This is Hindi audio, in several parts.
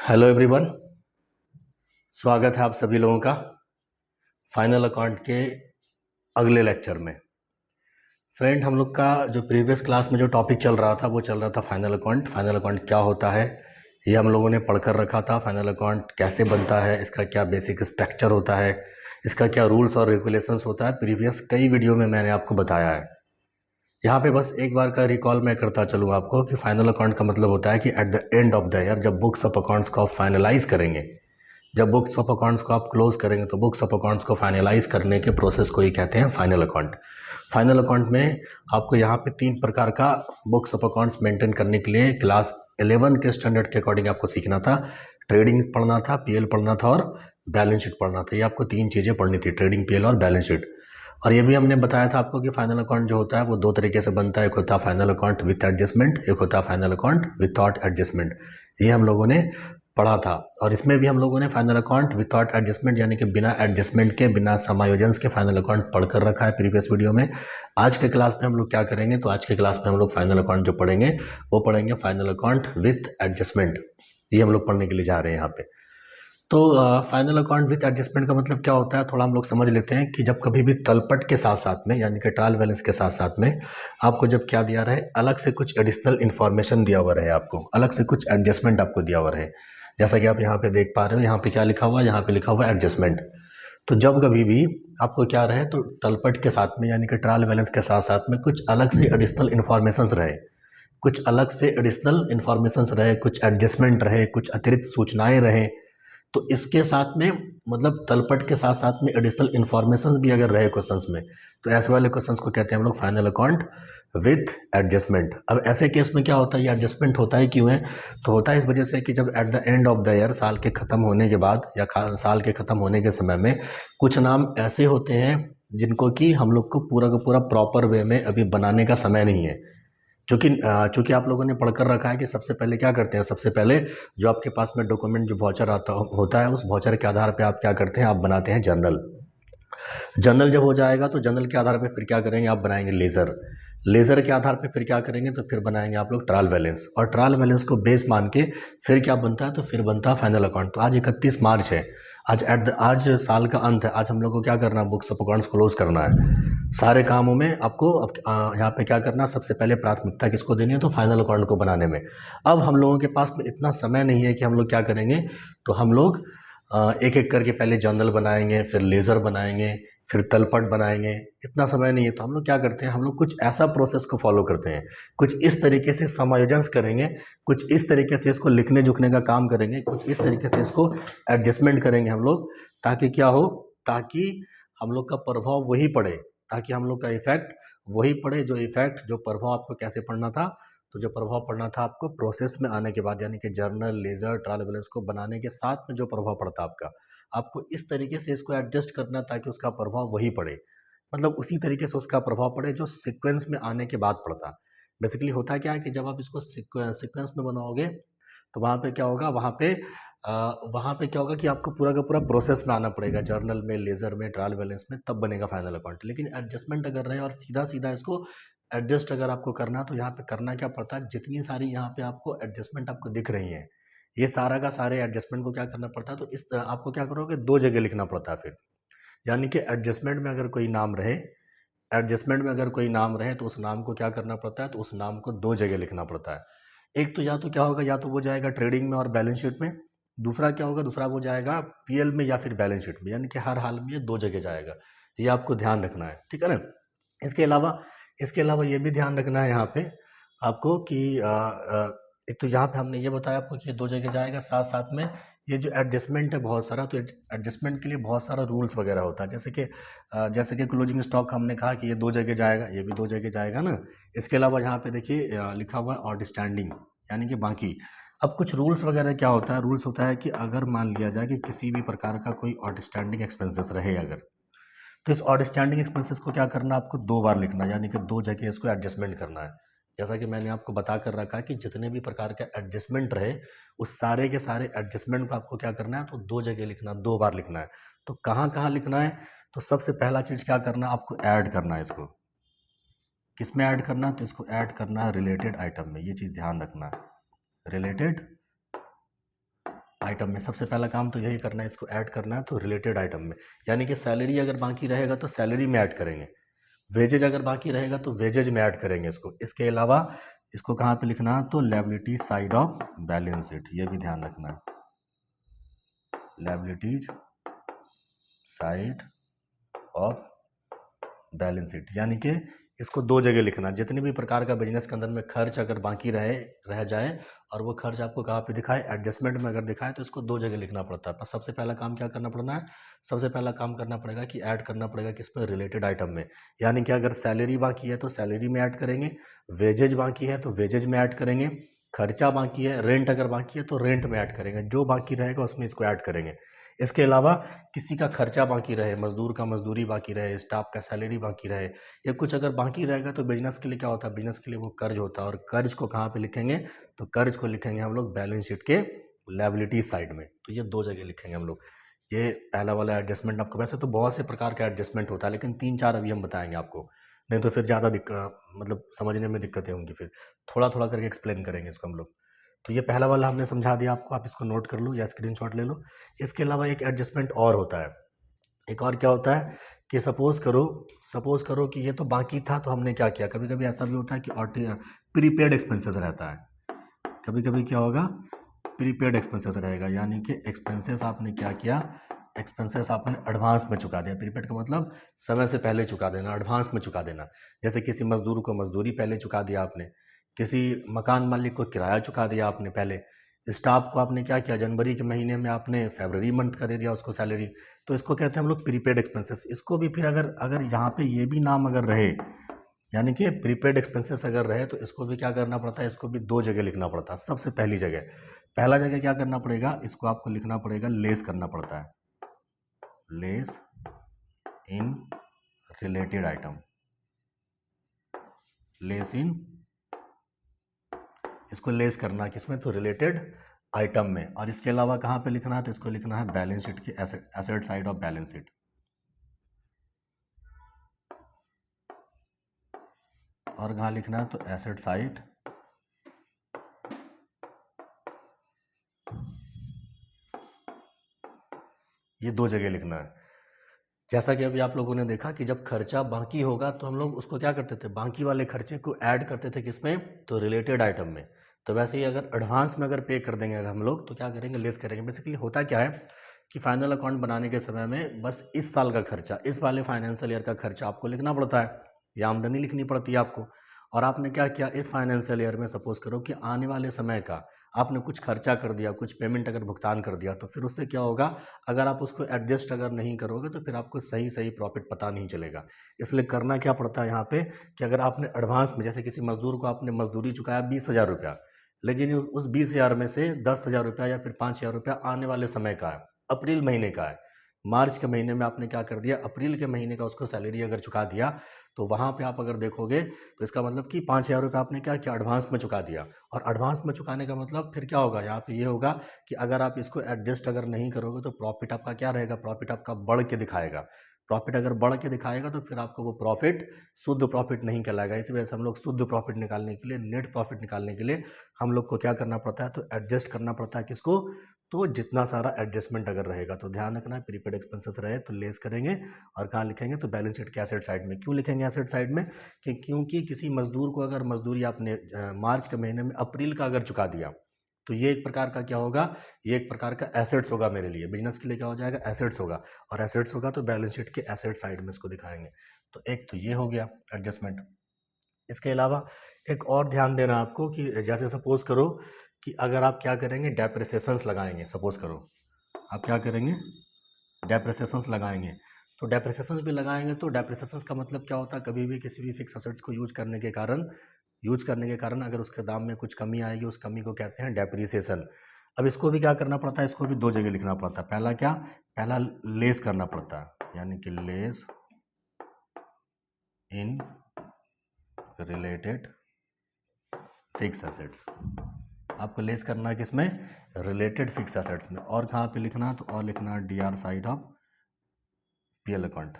हेलो एवरीवन, स्वागत है आप सभी लोगों का फाइनल अकाउंट के अगले लेक्चर में। फ्रेंड, हम लोग का जो प्रीवियस क्लास में जो टॉपिक चल रहा था वो चल रहा था फाइनल अकाउंट। फाइनल अकाउंट क्या होता है ये हम लोगों ने पढ़कर रखा था। फाइनल अकाउंट कैसे बनता है, इसका क्या बेसिक स्ट्रक्चर होता है, इसका क्या रूल्स और रेगुलेशंस होता है, प्रीवियस कई वीडियो में मैंने आपको बताया है। यहाँ पे बस एक बार का रिकॉल मैं करता चलूँ आपको कि फाइनल अकाउंट का मतलब होता है कि at the end of the year जब बुक्स ऑफ अकाउंट्स को आप फाइनलाइज करेंगे, जब बुक्स ऑफ अकाउंट्स को आप क्लोज करेंगे तो बुक्स ऑफ अकाउंट्स को फाइनलाइज करने के प्रोसेस को ही कहते हैं फाइनल अकाउंट। फाइनल अकाउंट में आपको यहाँ पे 3 प्रकार का बुक्स ऑफ अकाउंट्स मेंटेन करने के लिए क्लास 11 के स्टैंडर्ड के अकॉर्डिंग आपको सीखना था। ट्रेडिंग पढ़ना था, पीएल पढ़ना था और बैलेंस शीट पढ़ना था। ये आपको 3 चीज़ें पढ़नी थी, ट्रेडिंग, पीएल और बैलेंस शीट। और ये भी हमने बताया था आपको कि फाइनल अकाउंट जो होता है वो 2 तरीके से बनता है। एक होता है फाइनल अकाउंट विथ एडजस्टमेंट, एक होता है फाइनल अकाउंट विथआउट एडजस्टमेंट। ये हम लोगों ने पढ़ा था। और इसमें भी हम लोगों ने फाइनल अकाउंट विथआउट एडजस्टमेंट यानी कि बिना एडजस्टमेंट के, बिना समायोजन के फाइनल अकाउंट पढ़कर रखा है प्रीवियस वीडियो में। आज के क्लास में हम लोग क्या करेंगे, तो आज के क्लास में हम लोग फाइनल अकाउंट जो पढ़ेंगे वो पढ़ेंगे फाइनल अकाउंट विथ एडजस्टमेंट। ये हम लोग पढ़ने के लिए जा रहे हैं यहाँ पे। तो फाइनल अकाउंट विथ एडजस्टमेंट का मतलब क्या होता है, थोड़ा हम लोग समझ लेते हैं कि जब कभी भी तलपट के साथ साथ में यानी कि ट्रायल बैलेंस के साथ साथ में आपको जब क्या दिया रहे, अलग से कुछ एडिशनल इन्फॉर्मेशन दिया हुआ रहे, आपको अलग से कुछ एडजस्टमेंट आपको दिया हुआ रहे। जैसा कि आप यहाँ पे देख पा रहे हो, यहाँ पे क्या लिखा हुआ है, यहाँ पे लिखा हुआ है एडजस्टमेंट। तो जब कभी भी आपको क्या रहे, तो तलपट के साथ में यानी कि ट्रायल बैलेंस के साथ साथ में कुछ अलग से एडिशनल इन्फॉर्मेशंस रहे, कुछ अलग से एडिशनल इन्फॉर्मेशंस रहे, कुछ एडजस्टमेंट रहे, कुछ अतिरिक्त सूचनाएं रहे, तो इसके साथ में मतलब तलपट के साथ साथ में एडिशनल इन्फॉर्मेशंस भी अगर रहे क्वेश्चंस में, तो ऐसे वाले क्वेश्चंस को कहते हैं हम लोग फाइनल अकाउंट विथ एडजस्टमेंट। अब ऐसे केस में क्या होता है, ये एडजस्टमेंट होता है क्यों है, तो होता है इस वजह से कि जब at the end of the year, साल के ख़त्म होने के बाद या साल के ख़त्म होने के समय में कुछ नाम ऐसे होते हैं जिनको कि हम लोग को पूरा का पूरा प्रॉपर वे में अभी बनाने का समय नहीं है। चूँकि आप लोगों ने पढ़कर रखा है कि सबसे पहले क्या करते हैं, सबसे पहले जो आपके पास में डॉक्यूमेंट जो वाउचर होता है, उस वाउचर के आधार पे आप क्या करते हैं, आप बनाते हैं जर्नल। जर्नल जब हो जाएगा तो जर्नल के आधार पे फिर क्या करेंगे, आप बनाएंगे लेज़र। लेज़र के आधार पे फिर क्या करेंगे, तो फिर बनाएंगे आप लोग ट्रायल बैलेंस, और ट्रायल बैलेंस को बेस मान के फिर क्या बनता है, तो फिर बनता है फाइनल अकाउंट। तो आज 31 मार्च है, आज साल का अंत है। आज हम लोग को क्या करना है, बुक्स ऑफ अकाउंट्स क्लोज करना है। सारे कामों में आपको अब यहाँ पे क्या करना, सबसे पहले प्राथमिकता किसको देनी है, तो फाइनल अकाउंट को बनाने में। अब हम लोगों के पास में इतना समय नहीं है कि हम लोग क्या करेंगे, तो हम लोग एक एक करके पहले जर्नल बनाएंगे, फिर लेज़र बनाएंगे, फिर तलपट बनाएंगे। इतना समय नहीं है, तो हम लोग क्या करते हैं, हम लोग कुछ ऐसा प्रोसेस को फॉलो करते हैं, कुछ इस तरीके से समायोजन करेंगे, कुछ इस तरीके से इसको लिखने झुकने का काम करेंगे, कुछ इस तरीके से इसको एडजस्टमेंट करेंगे हम लोग, ताकि क्या हो, ताकि हम लोग का प्रभाव वही पड़े, ताकि हम लोग का इफेक्ट वही पड़े, जो इफेक्ट, जो प्रभाव आपको कैसे पड़ना था, तो जो प्रभाव पड़ना था आपको प्रोसेस में आने के बाद, यानी कि जर्नल, लेज़र, ट्रायल बैलेंस को बनाने के साथ में जो प्रभाव पड़ता आपका, आपको इस तरीके से इसको एडजस्ट करना ताकि उसका प्रभाव वही पड़े, मतलब उसी तरीके से उसका प्रभाव पड़े जो सीक्वेंस में आने के बाद पड़ता। बेसिकली होता क्या है कि जब आप इसको सीक्वेंस में बनाओगे तो वहाँ पे क्या होगा, वहाँ पे क्या होगा कि आपको पूरा का पूरा प्रोसेस में आना पड़ेगा, जर्नल में, लेज़र में, ट्रायल बैलेंस में, तब बनेगा फाइनल अकाउंट। लेकिन एडजस्टमेंट अगर रहे और सीधा सीधा इसको एडजस्ट अगर आपको करना, तो यहाँ पे करना क्या पड़ता है, जितनी सारी यहाँ पे आपको एडजस्टमेंट आपको दिख रही हैं, ये सारा का सारे एडजस्टमेंट को क्या करना पड़ता है, तो इस आपको क्या करोगे, 2 जगह लिखना पड़ता है फिर। यानी कि एडजस्टमेंट में अगर कोई नाम रहे, एडजस्टमेंट में अगर कोई नाम रहे तो उस नाम को क्या करना पड़ता है, तो उस नाम को 2 जगह लिखना पड़ता है। एक तो या तो क्या होगा, या तो वो जाएगा ट्रेडिंग में और बैलेंस शीट में, दूसरा क्या होगा, दूसरा वो जाएगा पीएल में या फिर बैलेंस शीट में, यानी कि हर हाल में ये 2 जगह जाएगा। ये आपको ध्यान रखना है, ठीक है ना। इसके अलावा ये भी ध्यान रखना है यहाँ पे आपको कि एक तो यहाँ पे हमने ये बताया आपको कि ये 2 जगह जाएगा, साथ साथ में ये जो एडजस्टमेंट है बहुत सारा, तो एडजस्टमेंट के लिए बहुत सारा रूल्स वगैरह होता है। जैसे कि क्लोजिंग स्टॉक हमने कहा कि ये 2 जगह जाएगा, ये भी 2 जगह जाएगा ना। इसके अलावा यहाँ पे देखिए लिखा हुआ है आउटस्टैंडिंग, यानी कि बाकी। अब कुछ रूल्स वगैरह क्या होता है, रूल्स होता है कि अगर मान लिया जाए कि किसी भी प्रकार का कोई आउटस्टैंडिंग एक्सपेंसेस रहे अगर, तो इस आउटस्टैंडिंग एक्सपेंसेस को क्या करना, आपको 2 बार लिखना, यानी कि 2 जगह इसको एडजस्टमेंट करना है। जैसा कि मैंने आपको बता कर रखा है कि जितने भी प्रकार का एडजस्टमेंट रहे, उस सारे के सारे एडजस्टमेंट को आपको क्या करना है, तो 2 जगह लिखना, 2 बार लिखना है। तो कहाँ कहाँ लिखना है, तो सबसे पहला चीज़ क्या करना है, आपको ऐड करना है इसको। किस में ऐड करना है, तो इसको ऐड करना है रिलेटेड आइटम में। ये चीज़ ध्यान रखना है, रिलेटेड आइटम में सबसे पहला काम तो यही करना है, इसको ऐड करना है तो रिलेटेड आइटम में, यानी कि सैलरी अगर बाकी रहेगा तो सैलरी में ऐड करेंगे, वेजेज अगर बाकी रहेगा तो वेजेज में ऐड करेंगे इसको। इसके अलावा इसको कहाँ पे लिखना है, तो liability side of balance sheet, ये भी ध्यान रखना है, liabilities side of balance sheet, यानी कि इसको दो जगह लिखना। जितने भी प्रकार का बिजनेस के अंदर में खर्च अगर बाकी रह जाए और वो खर्च आपको कहाँ पे दिखाए, एडजस्टमेंट में अगर दिखाए, तो इसको दो जगह लिखना पड़ता है। पर सबसे पहला काम क्या करना पड़ना है, सबसे पहला काम करना पड़ेगा कि ऐड करना पड़ेगा किसमें, रिलेटेड आइटम में, यानी कि अगर सैलरी बाकी है तो सैलरी में ऐड करेंगे, वेजेज बाकी है तो वेजेज में ऐड करेंगे, खर्चा बाकी है, रेंट अगर बाकी है तो रेंट में ऐड करेंगे, जो बाकी रहेगा उसमें इसको ऐड करेंगे। इसके अलावा किसी का खर्चा बाकी रहे, मजदूर का मजदूरी बाकी रहे, स्टाफ का सैलरी बाकी रहे, या कुछ अगर बाकी रहेगा तो बिजनेस के लिए क्या होता है, बिजनेस के लिए वो कर्ज होता है, और कर्ज को कहाँ पे लिखेंगे, तो कर्ज को लिखेंगे हम लोग बैलेंस शीट के लायबिलिटी साइड में। तो ये दो जगह लिखेंगे हम लोग। ये पहला वाला एडजस्टमेंट आपको, वैसे तो बहुत से प्रकार का एडजस्टमेंट होता है, लेकिन 3-4 अभी हम बताएंगे आपको, नहीं तो फिर ज़्यादा दिक्कत, मतलब समझने में दिक्कतें होंगी, फिर थोड़ा थोड़ा करके एक्सप्लेन करेंगे इसको हम लोग। तो ये पहला वाला हमने समझा दिया आपको, आप इसको नोट कर लो या स्क्रीनशॉट ले लो। इसके अलावा एक एडजस्टमेंट और होता है, एक और क्या होता है कि सपोज करो कि ये तो बाकी था, तो हमने क्या किया, कभी कभी ऐसा भी होता है कि प्रीपेड एक्सपेंसेस रहता है, कभी कभी क्या होगा, प्रीपेड एक्सपेंसेस रहेगा, यानी कि एक्सपेंसेस आपने क्या किया, एक्सपेंसेस आपने एडवांस में चुका दिया। प्रीपेड का मतलब समय से पहले चुका देना, एडवांस में चुका देना। जैसे किसी मजदूर को मजदूरी पहले चुका दिया आपने, किसी मकान मालिक को किराया चुका दिया आपने पहले, स्टाफ को आपने क्या किया, जनवरी के महीने में आपने फरवरी मंथ का दे दिया उसको सैलरी, तो इसको कहते हैं हम लोग प्रीपेड एक्सपेंसेस। इसको भी फिर अगर अगर यहाँ पे ये भी नाम अगर रहे, यानी कि प्रीपेड एक्सपेंसेस अगर रहे, तो इसको भी क्या करना पड़ता है, इसको भी दो जगह लिखना पड़ता है। सबसे पहली जगह, पहला जगह क्या करना पड़ेगा, इसको आपको लिखना पड़ेगा, लेस करना पड़ता है, less in related item, less in, इसको लेस करना किसमें, तो रिलेटेड आइटम में। और इसके अलावा कहाँ पे लिखना है, तो इसको लिखना है बैलेंस शीट की asset side of balance sheet, और कहाँ लिखना है, तो एसेट साइड, ये दो जगह लिखना है। जैसा कि अभी आप लोगों ने देखा कि जब खर्चा बाकी होगा तो हम लोग उसको क्या करते थे, बाकी वाले खर्चे को ऐड करते थे किसमें, तो रिलेटेड आइटम में। तो वैसे ही अगर एडवांस में अगर पे कर देंगे अगर हम लोग, तो क्या करेंगे, लेस करेंगे। बेसिकली होता क्या है कि फाइनल अकाउंट बनाने के समय में बस इस साल का खर्चा, इस वाले फाइनेंशियल ईयर का खर्चा आपको लिखना पड़ता है, या आमदनी लिखनी पड़ती है आपको। और आपने क्या किया, इस फाइनेंशियल ईयर में सपोज करो कि आने वाले समय का आपने कुछ खर्चा कर दिया, कुछ पेमेंट अगर भुगतान कर दिया, तो फिर उससे क्या होगा, अगर आप उसको एडजस्ट अगर नहीं करोगे तो फिर आपको सही सही प्रॉफिट पता नहीं चलेगा। इसलिए करना क्या पड़ता है यहाँ पे कि अगर आपने एडवांस में, जैसे किसी मजदूर को आपने मजदूरी चुकाया 20,000 रुपया, लेकिन उस 20,000 में से 10,000 रुपया या फिर 5,000 रुपया आने वाले समय का है, अप्रैल महीने का है, मार्च के महीने में आपने क्या कर दिया, अप्रैल के महीने का उसको सैलरी अगर चुका दिया, तो वहाँ पे आप अगर देखोगे तो इसका मतलब कि 5,000 रुपये आपने क्या किया, एडवांस में चुका दिया। और एडवांस में चुकाने का मतलब फिर क्या होगा, यहाँ पे ये होगा कि अगर आप इसको एडजस्ट अगर नहीं करोगे तो प्रॉफिट आपका क्या रहेगा, प्रॉफिट आपका बढ़ के दिखाएगा। प्रॉफिट अगर बढ़ के दिखाएगा तो फिर आपको वो प्रॉफिट शुद्ध प्रॉफिट नहीं कहलाएगा। इसी वजह से हम लोग शुद्ध प्रॉफिट निकालने के लिए, नेट प्रॉफिट निकालने के लिए हम लोग को क्या करना पड़ता है, तो एडजस्ट करना पड़ता है किसको, तो जितना सारा एडजस्टमेंट अगर रहेगा, तो ध्यान रखना है प्रीपेड एक्सपेंसेस रहे तो लेस करेंगे। और कहाँ लिखेंगे, तो बैलेंस शीट के एसेट साइड में। क्यों लिखेंगे एसेट साइड में, कि क्योंकि किसी मजदूर को अगर मजदूरी आपने मार्च के महीने में अप्रैल का अगर चुका दिया, तो ये एक प्रकार का क्या होगा, ये एक प्रकार का एसेट्स होगा, मेरे लिए बिजनेस के लिए क्या हो जाएगा, एसेट्स होगा। और एसेट्स होगा तो बैलेंस शीट के एसेट साइड में इसको दिखाएंगे। तो एक तो ये हो गया एडजस्टमेंट। इसके अलावा एक और ध्यान देना आपको कि जैसे सपोज करो कि अगर आप क्या करेंगे, डेप्रिसिएशंस लगाएंगे, सपोज करो आप क्या करेंगे, डेप्रिसिएशंस लगाएंगे। तो डेप्रिसिएशंस भी लगाएंगे तो डेप्रिसिएशंस का मतलब क्या होता है, कभी भी किसी भी फिक्स असेट्स को यूज करने के कारण अगर उसके दाम में कुछ कमी आएगी, उस कमी को कहते हैं डेप्रिसिएशन। अब इसको भी क्या करना पड़ता है, इसको भी दो जगह लिखना पड़ता है। पहला क्या, पहला लेस करना पड़ता है, यानी कि less in related fix assets. आपको लेस करना है किसमें, रिलेटेड फिक्स असेट्स में। और कहाँ पे लिखना है, तो और लिखना है DR side of PL account,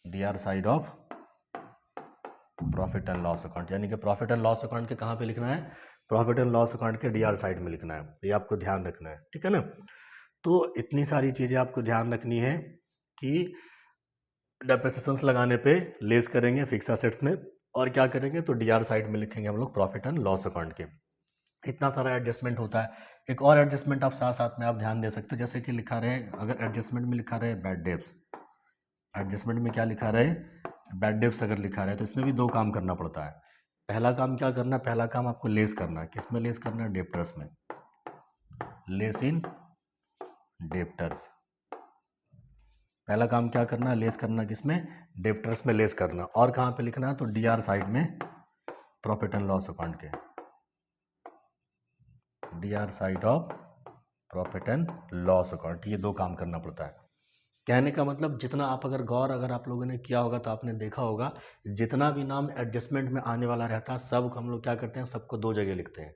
DR side of profit and loss account, यानी कि प्रॉफिट एंड लॉस अकाउंट के कहाँ पे लिखना है, प्रॉफिट एंड लॉस अकाउंट के डीआर साइड में लिखना है, ये आपको ध्यान रखना है, ठीक है ना। तो इतनी सारी चीज़ें आपको ध्यान रखनी है कि डेप्रिसिएशंस लगाने पे लेस करेंगे फिक्स एसेट्स में, और क्या करेंगे तो डीआर साइड में लिखेंगे हम लोग प्रॉफिट एंड लॉस अकाउंट के। इतना सारा एडजस्टमेंट होता है। एक और एडजस्टमेंट आप साथ साथ में आप ध्यान दे सकते हो, जैसे कि लिखा रहे, अगर एडजस्टमेंट में लिखा रहे बैड डेब्ट्स, एडजस्टमेंट में क्या लिखा रहे बैड डेब्ट्स अगर लिखा रहे तो इसमें भी दो काम करना पड़ता है। पहला काम क्या करना है, पहला काम आपको लेस करना है, किस में लेस करना है, डेप्टर्स में, लेस इन डेप्टर्स। पहला काम क्या करना है, लेस करना, किसमें, डेप्टर्स में लेस करना। और कहाँ पे लिखना है तो डीआर साइड में प्रॉफिट एंड लॉस अकाउंट के, DR side of profit and loss account, ये दो काम करना पड़ता है। कहने का मतलब जितना आप अगर गौर अगर आप लोगों ने किया होगा तो आपने देखा होगा जितना भी नाम एडजस्टमेंट में आने वाला रहता है सब हम लोग क्या करते हैं, सबको दो जगह लिखते हैं।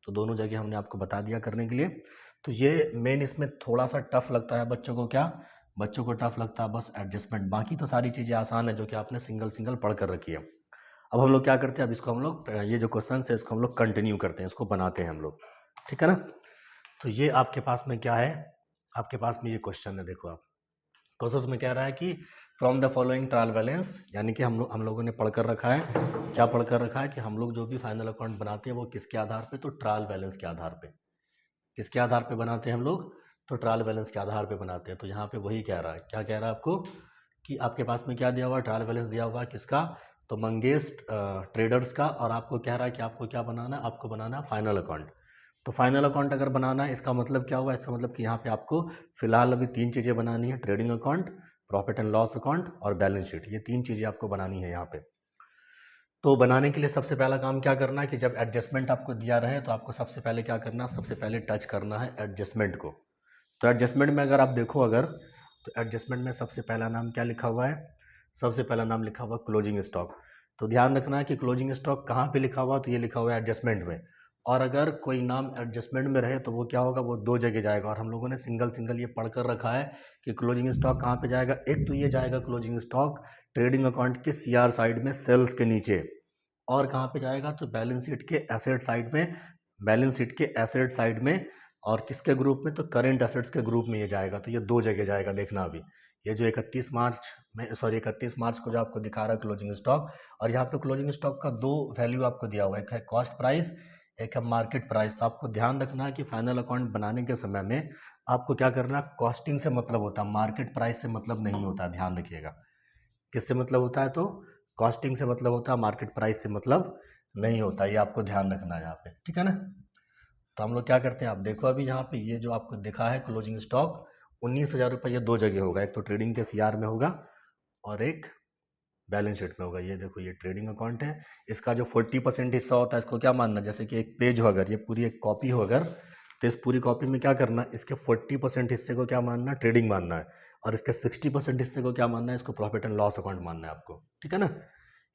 तो दोनों जगह हमने आपको बता दिया करने के लिए। तो ये मेन इसमें थोड़ा सा टफ लगता है बच्चों को, क्या बच्चों को टफ लगता है बस एडजस्टमेंट, बाकी तो सारी चीज़ें आसान है जो कि आपने सिंगल सिंगल पढ़ कर रखी है। अब हम लोग क्या करते हैं, अब इसको हम लोग ये जो क्वेश्चन है इसको हम लोग कंटिन्यू करते हैं, इसको बनाते हैं हम लोग, ठीक है ना। तो ये आपके पास में क्या है, आपके पास में ये क्वेश्चन है, देखो आप क्वेश्चन में कह रहा है कि from the following trial balance, यानी कि हम लोगों ने पढ़ कर रखा है, क्या पढ़ कर रखा है कि हम लोग जो भी फाइनल अकाउंट बनाते हैं वो किसके आधार पे, तो ट्रायल बैलेंस के आधार पे। किसके आधार पे बनाते हैं हम लोग, तो ट्रायल बैलेंस के आधार पे बनाते हैं। तो यहाँ पे वही कह रहा है, क्या कह रहा है आपको कि आपके पास में क्या दिया हुआ है, ट्रायल बैलेंस दिया हुआ है किसका, तो मंगेश ट्रेडर्स का, और आपको कह रहा है कि आपको क्या बनाना है, आपको बनाना है फाइनल अकाउंट। तो फाइनल अकाउंट अगर बनाना है इसका मतलब क्या हुआ, इसका मतलब कि यहाँ पे आपको फिलहाल अभी तीन चीज़ें बनानी है, trading account, profit and loss account और बैलेंस शीट, ये तीन चीज़ें आपको बनानी है यहाँ पे। तो बनाने के लिए सबसे पहला काम क्या करना है कि जब एडजस्टमेंट आपको दिया रहे तो आपको सबसे पहले क्या करना है, सबसे पहले टच करना है एडजस्टमेंट को। तो एडजस्टमेंट में अगर आप देखो अगर, तो एडजस्टमेंट में सबसे पहला नाम क्या लिखा हुआ है, सबसे पहला नाम लिखा हुआ क्लोजिंग स्टॉक। तो ध्यान रखना है कि क्लोजिंग स्टॉक कहाँ पे लिखा हुआ, तो ये लिखा हुआ है एडजस्टमेंट में। और अगर कोई नाम एडजस्टमेंट में रहे तो वो क्या होगा, वो दो जगह जाएगा, और हम लोगों ने सिंगल सिंगल ये पढ़ कर रखा है कि क्लोजिंग स्टॉक कहाँ पे जाएगा। एक तो ये जाएगा क्लोजिंग स्टॉक ट्रेडिंग अकाउंट के सीआर साइड में, सेल्स के नीचे, और कहाँ पे जाएगा तो बैलेंस शीट के एसेट साइड में, बैलेंस शीट के एसेट साइड में, और किसके ग्रुप में, तो करेंट एसेट्स के ग्रुप में ये जाएगा। तो ये दो जगह जाएगा, देखना अभी ये जो 31 मार्च में, सॉरी 31 मार्च को जो आपको दिखा रहा है क्लोजिंग स्टॉक, और यहाँ पे क्लोजिंग स्टॉक का दो वैल्यू आपको दिया हुआ है, एक है कॉस्ट प्राइस, एक है मार्केट प्राइस। तो आपको ध्यान रखना है कि फाइनल अकाउंट बनाने के समय में आपको क्या करना है, कॉस्टिंग से मतलब होता है, मार्केट प्राइस से मतलब नहीं होता, ध्यान रखिएगा। किससे मतलब होता है, तो कॉस्टिंग से मतलब होता है, मार्केट प्राइस से मतलब नहीं होता, ये आपको ध्यान रखना है यहाँ पे, ठीक है ना। तो हम लोग क्या करते हैं, आप देखो अभी यहाँ पे ये जो आपको दिखा है क्लोजिंग स्टॉक 19,000 रुपये, ये दो जगह होगा, एक तो ट्रेडिंग के सीआर में होगा और एक बैलेंस शीट में होगा। ये देखो ये ट्रेडिंग अकाउंट है, इसका जो 40% हिस्सा होता है इसको क्या मानना, जैसे कि एक पेज हो अगर, ये पूरी एक कॉपी हो अगर, तो इस पूरी कॉपी में क्या करना, इसके 40% हिस्से को क्या मानना, ट्रेडिंग मानना है, और इसके 60% हिस्से को क्या मानना है, इसको प्रॉफिट एंड लॉस अकाउंट मानना है आपको, ठीक है ना,